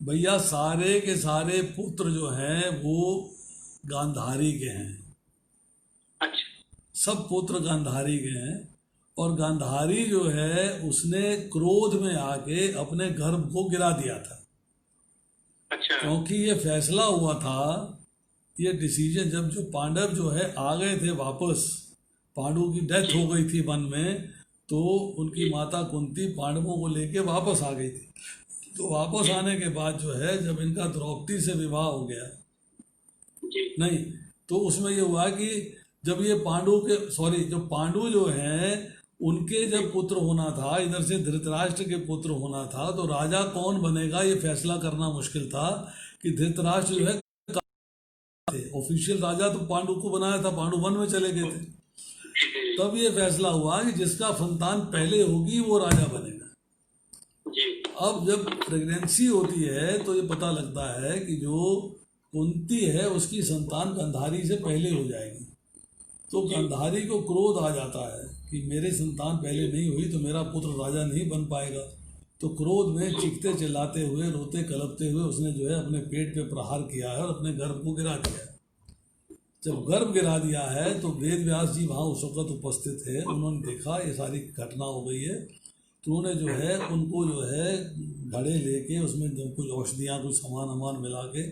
भैया सारे के सारे पुत्र जो हैं वो गांधारी के हैं। अच्छा। सब पुत्र गांधारी के हैं। और गांधारी जो है उसने क्रोध में आके अपने गर्भ को गिरा दिया था। अच्छा। क्योंकि ये फैसला हुआ था, ये डिसीजन, जब जो पांडव जो है आ गए थे वापस, पांडु की डेथ हो गई थी वन में, तो उनकी माता कुंती पांडवों को लेके वापस आ गई थी। तो वापस आने के बाद जो है जब इनका द्रौपदी से विवाह हो गया, नहीं तो उसमें ये हुआ कि जब ये जब पांडु जो हैं उनके जब पुत्र होना था, इधर से धृतराष्ट्र के पुत्र होना था, तो राजा कौन बनेगा ये फैसला करना मुश्किल था। कि धृतराष्ट्र जो है ऑफिशियल राजा तो पांडु को बनाया था, पांडु वन में चले गए थे। तब ये फैसला हुआ कि जिसका संतान पहले होगी वो राजा बनेगा। अब जब प्रेगनेंसी होती है तो ये पता लगता है कि जो कुंती है उसकी संतान गांधारी से पहले हो जाएगी। तो गांधारी को क्रोध आ जाता है कि मेरे संतान पहले नहीं हुई तो मेरा पुत्र राजा नहीं बन पाएगा। तो क्रोध में चीखते चिल्लाते हुए, रोते कलपते हुए उसने जो है अपने पेट पे प्रहार किया है और अपने गर्भ को गिरा दिया है। जब गर्भ गिरा दिया है तो वेद व्यास जी वहाँ उस वक्त उपस्थित थे। उन्होंने देखा ये सारी घटना हो गई है, तो उन्होंने जो है उनको जो है घड़े लेके उसमें जो कुछ औषधियाँ, कुछ सामान मिला के,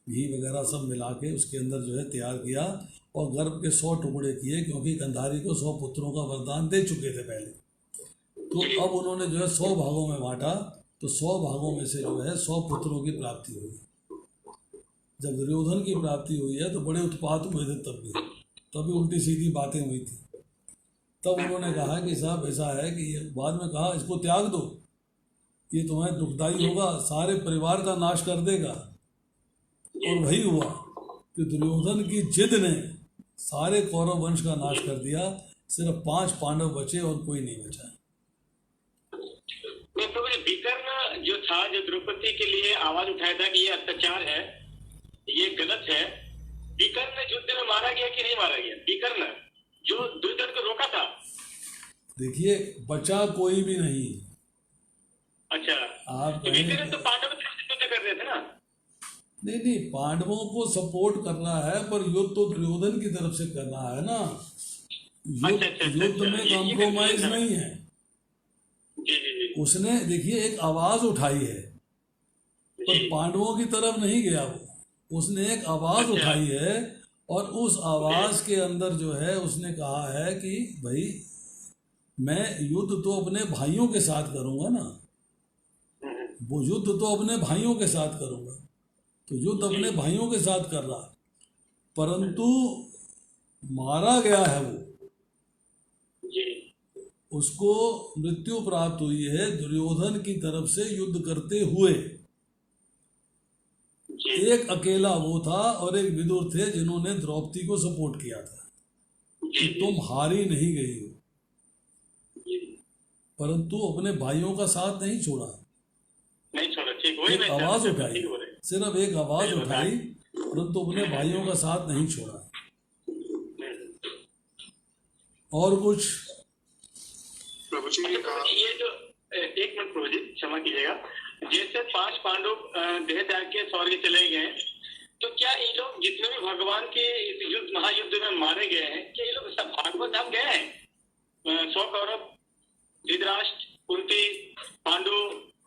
घी वगैरह सब मिला के उसके अंदर जो है तैयार किया और गर्भ के 100 टुकड़े किए, क्योंकि गांधारी को 100 पुत्रों का वरदान दे चुके थे पहले। तो अब उन्होंने जो है 100 भागों में बांटा, तो 100 भागों में से जो है 100 पुत्रों की प्राप्ति हुई। जब दुर्योधन की प्राप्ति हुई है तो बड़े उत्पात हुए थे, तभी उल्टी सीधी बातें हुई थी। तब उन्होंने कहा कि साहब ऐसा है कि ये, बाद में कहा इसको त्याग दो, ये तुम्हें दुखदाई होगा, सारे परिवार का नाश कर देगा। और वही हुआ कि दुर्योधन की जिद ने सारे कौरव वंश का नाश कर दिया, सिर्फ 5 पांडव बचे और कोई नहीं बचा। विकर्ण जो था, जो द्रौपदी के लिए आवाज उठाया था कि ये अत्याचार है, ये गलत है, विकर्ण युद्ध में मारा गया कि नहीं मारा गया? विकर्ण जो दुर्योधन को रोका था। देखिए बचा कोई भी नहीं। अच्छा, आप तो विकर्ण तो पांडव युद्ध कर रहे थे ना? नहीं, पांडवों को सपोर्ट कर रहा है, पर युद्ध तो दुर्योधन की तरफ से कर रहा है ना। युद्ध में कॉम्प्रोमाइज नहीं है। उसने देखिए एक आवाज उठाई है, पर पांडवों की तरफ नहीं गया वो। उसने एक आवाज उठाई है और उस आवाज के अंदर जो है उसने कहा है कि भाई मैं युद्ध तो अपने भाइयों के साथ करूंगा ना, वो युद्ध तो अपने भाइयों के साथ करूंगा। तो युद्ध अपने भाइयों के साथ कर रहा, परंतु मारा गया है वो, उसको मृत्यु प्राप्त हुई है दुर्योधन की तरफ से युद्ध करते हुए। एक अकेला वो था और एक विदुर थे जिन्होंने द्रौपदी को सपोर्ट किया था कि तुम हारी नहीं गई हो। परंतु अपने भाइयों का साथ नहीं छोड़ा। नहीं छोड़ा, ठीक वही एक मैं आवाज ठीक उठाई, बोल रहे हैं। सिर्फ एक आवाज नहीं उठाई, परंतु अपने भाइयों का साथ नहीं छोड़ा। और कुछ? प्रभु जी अच्छा प्रभु जी, ये जो एक मिनट प्रभु जी क्षमा कीजिएगा, जैसे 5 पांडव देह त्याग के स्वर्ग चले गए, तो क्या ये लोग जितने भी भगवान के इस युद्ध महायुद्ध में मारे गए हैं, क्या ये लोग सब भागवत धाम गए हैं? 100 कौरव, धृतराष्ट्र, कुंती, पांडु,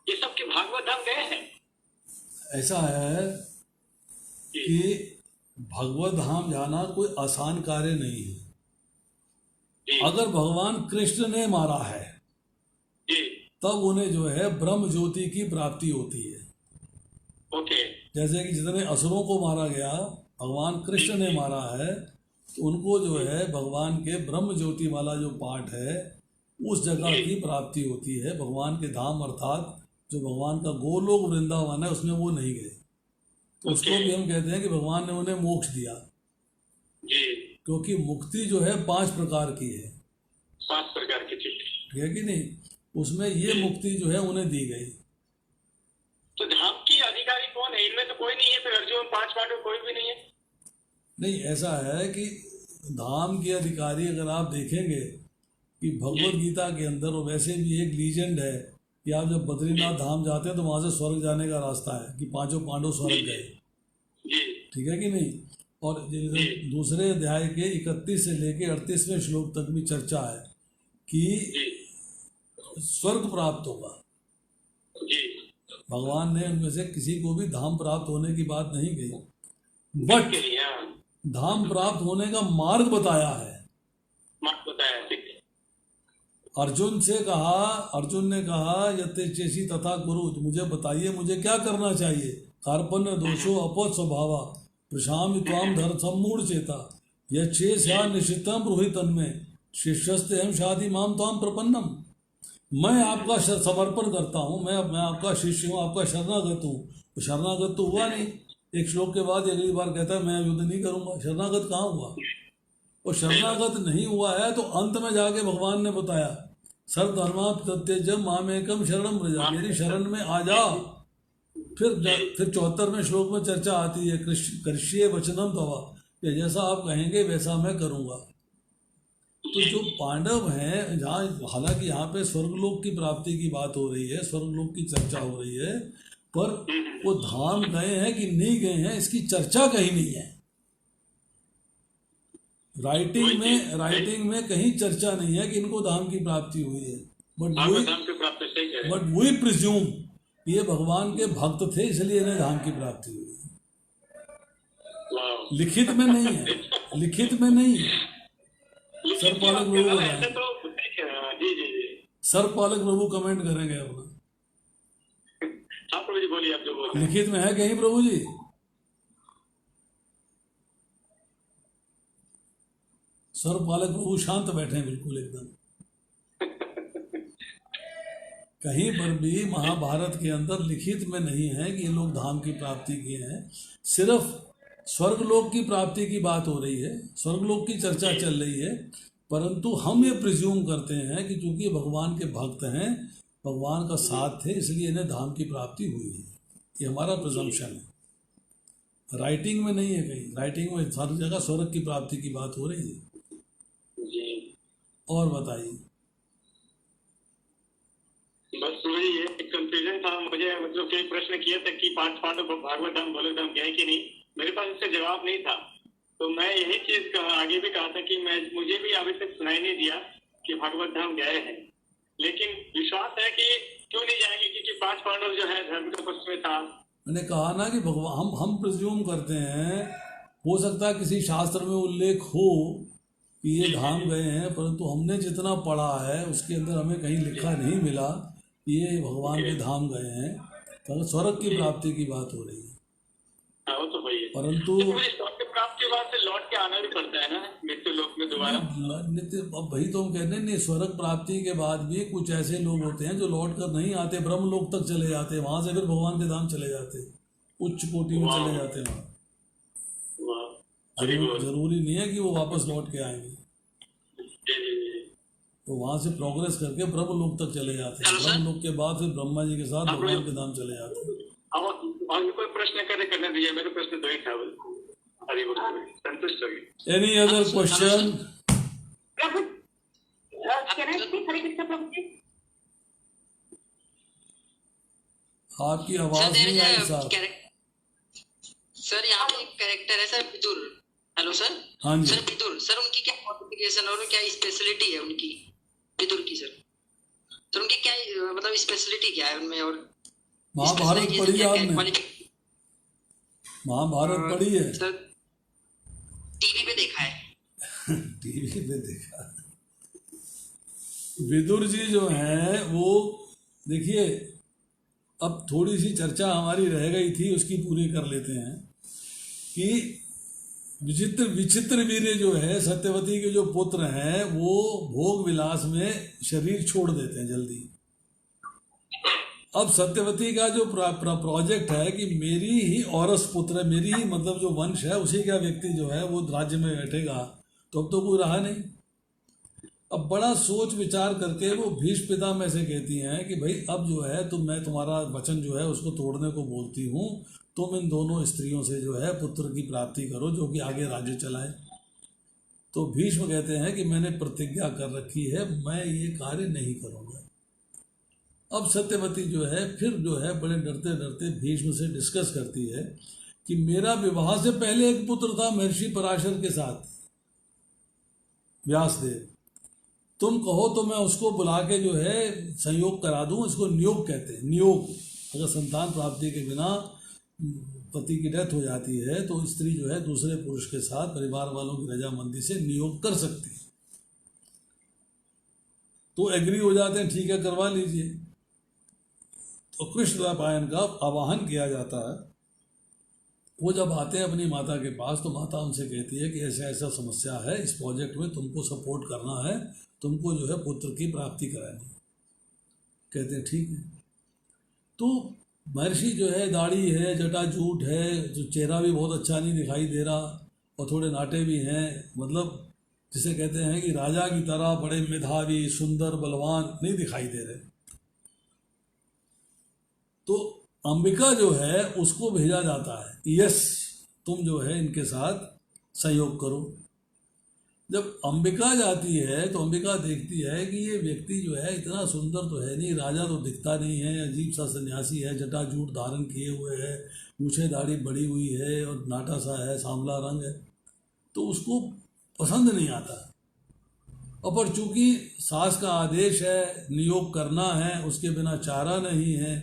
ये सब के भागवत धाम गए हैं? ऐसा है कि भगवत धाम जाना कोई आसान कार्य नहीं है। जी अगर भगवान कृष्ण ने मारा है जी, तब उन्हें जो है ब्रह्म ज्योति की प्राप्ति होती है। ओके, जैसे कि जितने असुरों को मारा गया भगवान कृष्ण ने मारा है, तो उनको जो है भगवान के ब्रह्म ज्योति वाला जो पाठ है उस जगह की प्राप्ति होती है। भगवान के धाम अर्थात जो भगवान का गोलोक वृंदावन है उसमें वो नहीं गए, तो उसको भी हम कहते हैं कि भगवान ने उन्हें मोक्ष दिया। जी, क्योंकि मुक्ति जो है 5 प्रकार की है, 5 प्रकार की चीज। ठीक है कि नहीं? उसमें ये मुक्ति जो है उन्हें दी गई। तो धाम की अधिकारी कौन है? इनमें तो कोई नहीं है, फिर अर्जुन 5 पांडव कोई भी नहीं है। नहीं, ऐसा है कि धाम के अधिकारी अगर आप देखेंगे कि भगवत गीता के अंदर, और वैसे भी एक लीजेंड है कि आप जब बद्रीनाथ धाम जाते हैं तो वहां से स्वर्ग जाने का रास्ता है कि 5 पांडव स्वर्ग गए, जी ठीक है कि नहीं? और दूसरे अध्याय के 31 से लेके 38वें श्लोक तक भी चर्चा है कि जी स्वर्ग प्राप्त होगा। जी, भगवान ने उनमें से किसी को भी धाम प्राप्त होने की बात नहीं कही, बट के लिए हाँ, धाम प्राप्त होने का मार्ग बताया है। मत बताया, ठीक है। अर्जुन ने कहा यते चेसी तथा गुरु, मुझे बताइए मुझे क्या करना चाहिए। कार्पण्य दोषो अपद स्वभावा प्रशाम त्वाम धर सम्मूढ़ चेता यच्छेषा निश्चितम ब्रूहि तन्मे शिष्यस्ते हम शादी माम त्वाम प्रपन्नम। मैं आपका समर्पण करता हूँ, मैं आपका शिष्य हूँ, आपका शरणागत हूँ। तो शरणागत तो हुआ नहीं, एक श्लोक के बाद अगली बार कहता है मैं युद्ध नहीं करूंगा। शरणागत कहाँ हुआ? और शरणागत नहीं हुआ है तो अंत में जाके भगवान ने बताया सर्वधर्मा त्यज्यम मामेकम शरणम व्रज, मेरी शरण में आ जा। फिर 74वें श्लोक में चर्चा आती है कृष्य वचनम तवा, कि जैसा आप कहेंगे वैसा मैं करूंगा। तो जो पांडव हैं, जहाँ हालांकि यहाँ पे स्वर्गलोक की प्राप्ति की बात हो रही है, स्वर्गलोक की चर्चा हो रही है, पर वो धाम गए हैं कि नहीं गए हैं इसकी चर्चा कहीं नहीं है। राइटिंग में कहीं चर्चा नहीं है कि इनको धाम की प्राप्ति हुई है। बट वी प्रिज्यूम ये भगवान के भक्त थे इसलिए इन्हें धाम की प्राप्ति हुई है। लिखित में नहीं है, लिखित में नहीं है। सरपालक प्रभु सरपालक प्रभु कमेंट करेंगे अपना। प्रभु जी बोलिए, आप जो बोल रहे हैं। लिखित में है कहीं प्रभु जी? सरपालक प्रभु शांत बैठे हैं बिल्कुल एकदम। कहीं पर भी महाभारत के अंदर लिखित में नहीं है कि ये लोग धाम की प्राप्ति किए हैं। सिर्फ स्वर्गलोक की प्राप्ति की बात हो रही है, स्वर्गलोक की चर्चा चल रही है। परंतु हम ये प्रिज्यूम करते हैं कि चूंकि भगवान के भक्त हैं, भगवान का साथ थे, इसलिए इन्हें धाम की प्राप्ति हुई है। ये हमारा प्रिजम्पशन है। राइटिंग में नहीं है कहीं, राइटिंग में सारी जगह स्वर्ग की प्राप्ति की बात हो रही है। और बताइए। बस वही है, एक कंफ्यूजन था मुझे, मतलब कई प्रश्न किए थे कि 5 पांडव भागवत धाम बोले धाम गए कि नहीं, मेरे पास इसका जवाब नहीं था। तो मैं यही चीज आगे भी कहा था कि मुझे भी अभी तक सुनाई नहीं दिया कि भागवत धाम गए हैं, लेकिन विश्वास है कि क्यों नहीं जाएंगे, क्योंकि 5 पांडव जो है धर्म के पक्ष में था। मैंने कहा ना कि भगवान हम प्रिज्यूम करते हैं, हो सकता है किसी शास्त्र में उल्लेख हो कि ये धाम गए हैं, परंतु हमने जितना पढ़ा है उसके अंदर हमें कहीं लिखा नहीं मिला कि ये भगवान के धाम गए हैं। तो स्वर्ग की प्राप्ति की बात हो रही है। वो तो वही है, परंतु स्वर्ग की प्राप्ति के बाद से लौट के आना भी पड़ता है ना मृत्यु लोक में दोबारा। अब वही तो हम कहते हैं, स्वर्ग प्राप्ति के बाद भी कुछ ऐसे लोग होते हैं जो लौट कर नहीं आते, ब्रह्म लोक तक चले जाते हैं, वहां से फिर भगवान के धाम चले जाते हैं, उच्च कोटि में चले जाते हैं। वहाँ जरूरी नहीं है कि वो वापस लौट के आएंगे। तो वहां से प्रोग्रेस करके ब्रह्मलोक तक चले जाते हैं। ब्रह्मलोक के बाद फिर ब्रह्मा जी के साथ भगवान के धाम चले जाते हैं। और कोई प्रश्न करने दीजिए, मेरे प्रश्न तो ही था, हरि बोल, संतुष्ट हो गए। Any other question? आपकी आवाज नहीं आई साहब। सर यहाँ पे एक कैरेक्टर है सर, विदुर। Hello sir. हाँ जी सर, विदुर सर, उनकी क्या क्वालिफिकेशन और क्या स्पेशलिटी है उनकी, विदुर की सर उनकी क्या मतलब स्पेशलिटी क्या है उनमें? और महाभारत पढ़ी आपने? महाभारत पढ़ी है सर? टीवी पे देखा है। टीवी पे देखा। विदुर जी जो हैं वो, देखिए अब थोड़ी सी चर्चा हमारी रह गई थी, उसकी पूरी कर लेते हैं कि विचित्र वीर्य जो है, सत्यवती के जो पुत्र हैं, वो भोग विलास में शरीर छोड़ देते हैं जल्दी। अब सत्यवती का जो प्रोजेक्ट है कि मेरी ही औरस पुत्र है, मेरी ही मतलब जो वंश है, उसी का व्यक्ति जो है वो राज्य में बैठेगा, तो अब तो कोई रहा नहीं। अब बड़ा सोच विचार करके वो भीष्म पिता में से कहती हैं कि भाई अब जो है मैं तुम्हारा वचन जो है उसको तोड़ने को बोलती हूँ, तुम इन दोनों स्त्रियों से जो है पुत्र की प्राप्ति करो जो कि आगे राज्य चलाए। तो भीष्म कहते हैं कि मैंने प्रतिज्ञा कर रखी है, मैं ये कार्य नहीं करूँगा। अब सत्यवती जो है फिर जो है बड़े डरते डरते भीष्म से डिस्कस करती है कि मेरा विवाह से पहले एक पुत्र था महर्षि पराशर के साथ, व्यासदेव। तुम कहो तो मैं उसको बुला के जो है संयोग करा दूं, इसको नियोग कहते हैं। नियोग, अगर संतान प्राप्ति के बिना पति की डेथ हो जाती है तो स्त्री जो है दूसरे पुरुष के साथ परिवार वालों की रजामंदी से नियोग कर सकती है। तो एग्री हो जाते हैं, ठीक है करवा लीजिए। तो कृष्णद्वैपायन का आवाहन किया जाता है। वो जब आते हैं अपनी माता के पास तो माता उनसे कहती है कि ऐसा ऐसा समस्या है, इस प्रोजेक्ट में तुमको सपोर्ट करना है, तुमको जो है पुत्र की प्राप्ति करानी है। कहते हैं ठीक है। तो महर्षि जो है दाढ़ी है, जटाजूट है, जो चेहरा भी बहुत अच्छा नहीं दिखाई दे रहा और थोड़े नाटे भी हैं, मतलब जिसे कहते हैं कि राजा की तरह बड़े मेधावी, सुंदर, बलवान नहीं दिखाई दे रहे। तो अंबिका जो है उसको भेजा जाता है कि यस तुम जो है इनके साथ सहयोग करो। जब अंबिका जाती है तो अंबिका देखती है कि ये व्यक्ति जो है इतना सुंदर तो है नहीं, राजा तो दिखता नहीं है, अजीब सा सन्यासी है, जटाजूट धारण किए हुए है, मूछे दाढ़ी बड़ी हुई है और नाटा सा है, सांवला रंग है, तो उसको पसंद नहीं आता। और पर चूंकि सास का आदेश है, नियोग करना है, उसके बिना चारा नहीं है,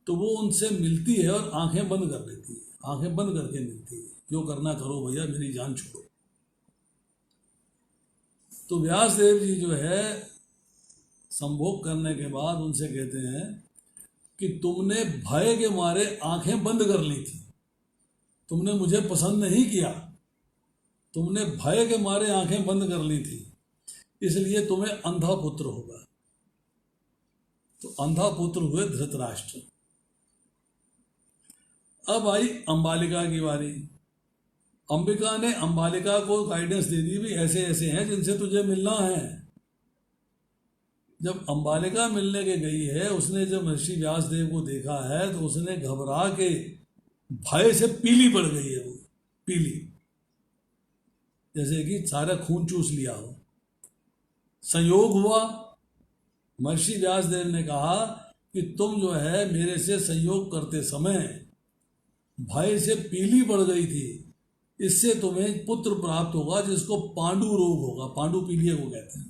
तो वो उनसे मिलती है और आंखें बंद कर लेती है, आंखें बंद करके मिलती है, जो करना करो भैया, मेरी जान छोड़ो। तो व्यासदेव जी जो है संभोग करने के बाद उनसे कहते हैं कि तुमने भय के मारे आंखें बंद कर ली थी, तुमने मुझे पसंद नहीं किया, तुमने भय के मारे आंखें बंद कर ली थी, इसलिए तुम्हें अंधा पुत्र होगा। तो अंधा पुत्र हुए धृतराष्ट्र। अब आई अंबालिका की बारी। अंबिका ने अंबालिका को गाइडेंस दे दी, भी ऐसे ऐसे हैं जिनसे तुझे मिलना है। जब अंबालिका मिलने के गई है, उसने जब महर्षि व्यासदेव को देखा है तो उसने घबरा के भय से पीली पड़ गई है, वो पीली, जैसे कि सारा खून चूस लिया हो। संयोग हुआ, महर्षि व्यासदेव ने कहा कि तुम जो है मेरे से संयोग करते समय भय से पीली पड़ गई थी, इससे तुम्हें पुत्र प्राप्त होगा जिसको पांडु रोग होगा, पांडु पीलिया को कहते हैं,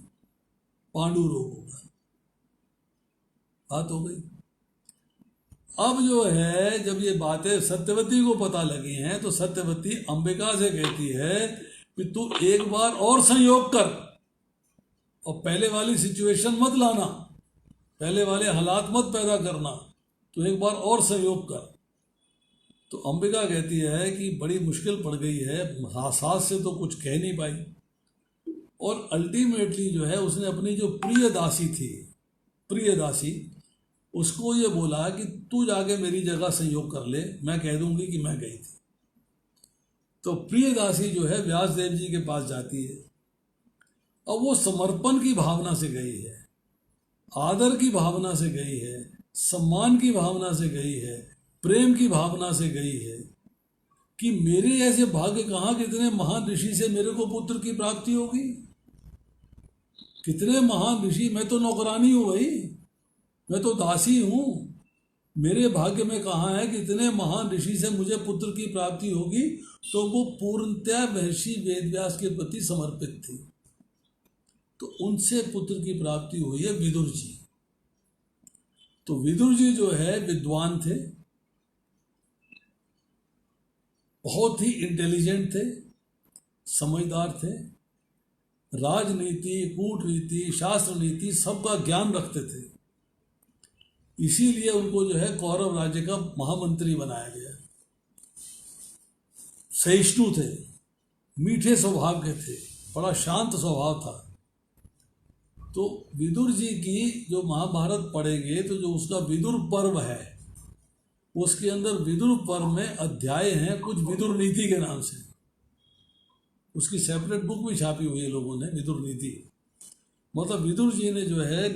पांडु रोग होगा। बात हो गई। अब जो है जब ये बातें सत्यवती को पता लगी हैं तो सत्यवती अंबिका से कहती है कि तू एक बार और संयोग कर और पहले वाली सिचुएशन मत लाना, पहले वाले हालात मत पैदा करना, तू एक बार और संयोग कर। तो अंबिका कहती है कि बड़ी मुश्किल पड़ गई है, सास से तो कुछ कह नहीं पाई, और अल्टीमेटली जो है उसने अपनी जो प्रिय दासी थी, प्रिय दासी, उसको ये बोला कि तू जाके मेरी जगह संयोग कर ले, मैं कह दूंगी कि मैं गई थी। तो प्रिय दासी जो है व्यासदेव जी के पास जाती है अब वो समर्पण की भावना से गई है, आदर की भावना से गई है, सम्मान की भावना से गई है, प्रेम की भावना से गई है कि मेरे ऐसे भाग्य कहाँ, कितने महान ऋषि से मेरे को पुत्र की प्राप्ति होगी। कितने महान ऋषि, मैं तो नौकरानी हूँ भाई, मैं तो दासी हूँ, मेरे भाग्य में कहाँ है कितने महान ऋषि से मुझे पुत्र की प्राप्ति होगी। तो वो पूर्णतया महर्षि वेदव्यास के प्रति समर्पित थी, तो उनसे पुत्र की प्राप्ति हुई है विदुर जी। तो विदुर जी जो है विद्वान थे, बहुत ही इंटेलिजेंट थे, समझदार थे, राजनीति, कूटनीति, शास्त्र नीति सबका ज्ञान रखते थे। इसीलिए उनको जो है कौरव राज्य का महामंत्री बनाया गया। सहिष्णु थे, मीठे स्वभाव के थे, बड़ा शांत स्वभाव था। तो विदुर जी की जो महाभारत पढ़ेंगे तो जो उसका विदुर पर्व है, उसके अंदर विदुर पर्व में अध्याय हैं कुछ विदुर नीति के नाम से। उसकी सेपरेट बुक भी छापी हुई है लोगों ने, विदुर नीति। मतलब विदुर जी ने जो है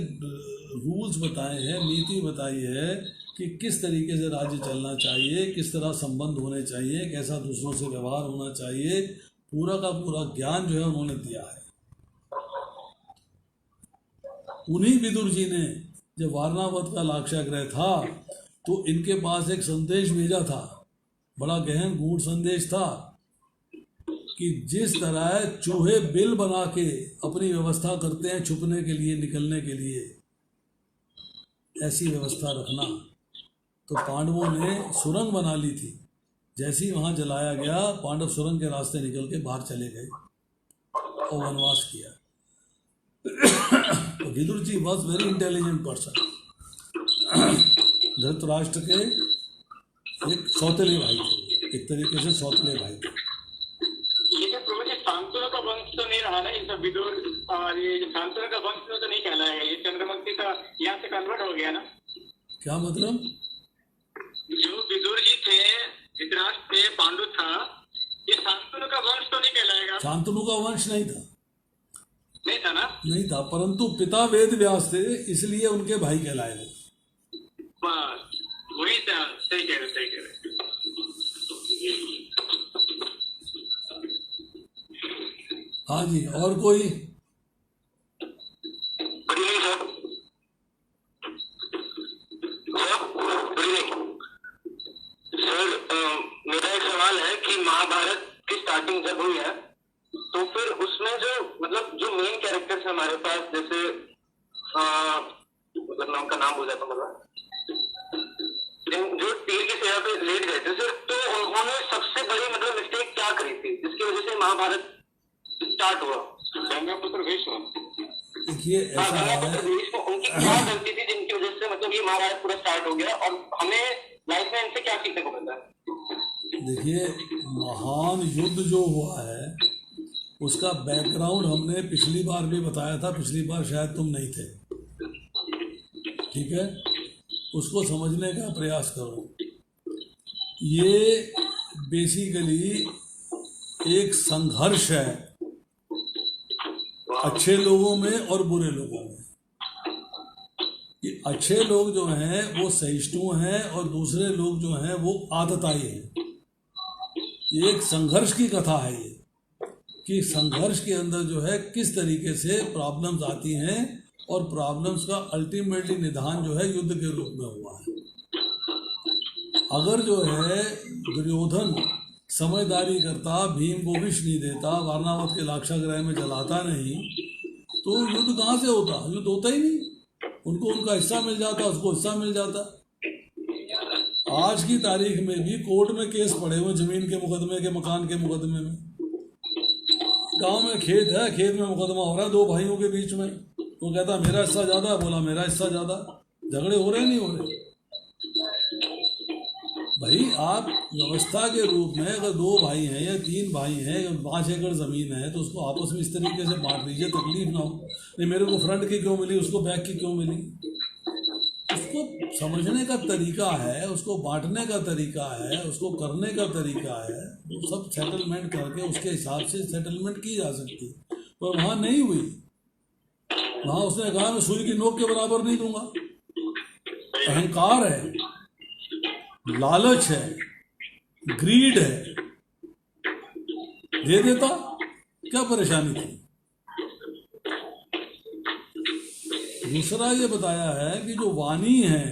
रूल्स बताए हैं, नीति बताई है कि किस तरीके से राज्य चलना चाहिए, किस तरह संबंध होने चाहिए, कैसा दूसरों से व्यवहार होना चाहिए, पूरा का पूरा ज्ञान जो है उन्होंने दिया है। उन्हीं विदुर जी ने जब वारणावत का लाक्षागृह था तो इनके पास एक संदेश भेजा था, बड़ा गहन गूढ़ संदेश था कि जिस तरह चूहे बिल बना के अपनी व्यवस्था करते हैं छुपने के लिए, निकलने के लिए, ऐसी व्यवस्था रखना। तो पांडवों ने सुरंग बना ली थी, जैसे ही वहां जलाया गया पांडव सुरंग के रास्ते निकल के बाहर चले गए और वनवास किया। तो Vidur ji was very intelligent person. Dhritarashtra के एक सौतेले भाई थे, एक तरीके से सौतेले भाई थे। लेकिन प्रभु जी शांतनु का वंश तो नहीं रहा ना, इन सब विदुर और ये शांतनु का वंश में तो नहीं कहलाएगा, ये चंद्रमंती का यहाँ से कन्वर्ट हो गया ना। क्या मतलब? जो विदुर जी थे, धृतराष्ट्र थे, पांडु था, ये शांतनु का वंश तो नहीं कहलाएगा। शांतनु का वंश नहीं था, नहीं था ना? नहीं था, परंतु पिता वेद व्यास थे इसलिए उनके भाई कहलाए गए। बस वही था, सही कह रहे, सही कह रहे। हाँ जी, और कोई? सर मेरा एक सवाल है कि महाभारत की स्टार्टिंग जब हुई है तो फिर उसमें जो मतलब जो मेन कैरेक्टर्स है हमारे पास, जैसे मतलब नाम का नाम हो जाता, मतलब जो तीर की सेवा पे लेट गए थे सर, तो उन्होंने सबसे बड़ी मतलब मिस्टेक क्या करी थी जिसकी वजह से महाभारत स्टार्ट हुआ? गंगापुत्र भीष्म। देखिए ऐसा है, उनकी क्या गलती थी जिनकी वजह से मतलब ये महाभारत पूरा स्टार्ट हो गया, और हमें लाइफ में इनसे क्या सीखने को मिलता है? देखिए महान युद्ध जो हुआ है उसका बैकग्राउंड हमने पिछली बार भी बताया था, पिछली बार शायद तुम नहीं थे, ठीक है? उसको समझने का प्रयास करो। ये बेसिकली एक संघर्ष है अच्छे लोगों में और बुरे लोगों में। ये अच्छे लोग जो हैं वो सहिष्णु हैं और दूसरे लोग जो हैं वो आतताई हैं। ये एक संघर्ष की कथा है, ये कि संघर्ष के अंदर जो है किस तरीके से प्रॉब्लम्स आती हैं और प्रॉब्लम्स का अल्टीमेटली निदान जो है युद्ध के रूप में हुआ है। अगर जो है दुर्योधन समझदारी करता, भीम को विष नहीं देता, वारणावत के लाक्षागृह में जलाता नहीं, तो युद्ध कहाँ से होता? युद्ध होता ही नहीं। उनको उनका हिस्सा मिल जाता, उसको हिस्सा मिल जाता। आज की तारीख में भी कोर्ट में केस पड़े हुए, जमीन के मुकदमे के, मकान के मुकदमे में। गांव में खेत है, खेत में मुकदमा हो रहा है दो भाइयों के बीच में, वो कहता मेरा हिस्सा ज्यादा, बोला मेरा हिस्सा ज्यादा। झगड़े हो रहे नहीं हो रहे? भाई आप व्यवस्था के रूप में अगर दो भाई हैं या तीन भाई हैं, 5 एकड़ जमीन है, तो उसको आपस में इस तरीके से बांट लीजिए, तकलीफ ना हो। नहीं मेरे को फ्रंट की क्यों मिली, उसको बैक की क्यों मिली? उसको समझने का तरीका है, उसको बांटने का तरीका है, उसको करने का तरीका है। वो सब सेटलमेंट करके उसके हिसाब से सेटलमेंट की जा सकती है। पर वहां नहीं हुई। वहां उसने कहा मैं सुई की नोक के बराबर नहीं दूंगा। अहंकार है, लालच है, ग्रीड है, दे देता, क्या परेशानी थी। दूसरा ये बताया है कि जो वाणी है,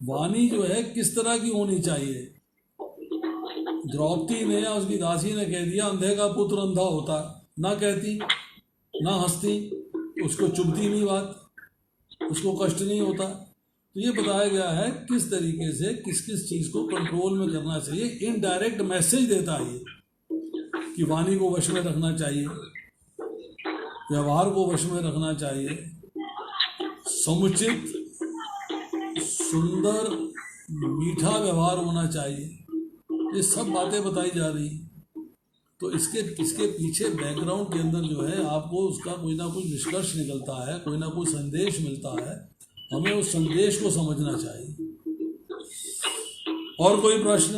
वाणी जो है किस तरह की होनी चाहिए। द्रौपदी ने या उसकी दासी ने कह दिया अंधे का पुत्र अंधा होता, ना कहती ना हंसती, उसको चुभती नहीं बात, उसको कष्ट नहीं होता। तो ये बताया गया है किस तरीके से किस किस चीज को कंट्रोल में करना चाहिए। इनडायरेक्ट मैसेज देता है ये कि वाणी को वश में रखना चाहिए, व्यवहार को वश में रखना चाहिए, समुचित सुंदर मीठा व्यवहार होना चाहिए। ये सब बातें बताई जा रही हैं। तो इसके पीछे बैकग्राउंड के अंदर जो है आपको उसका कोई ना कोई निष्कर्ष निकलता है, कोई ना कोई संदेश मिलता है। हमें उस संदेश को समझना चाहिए। और कोई प्रश्न?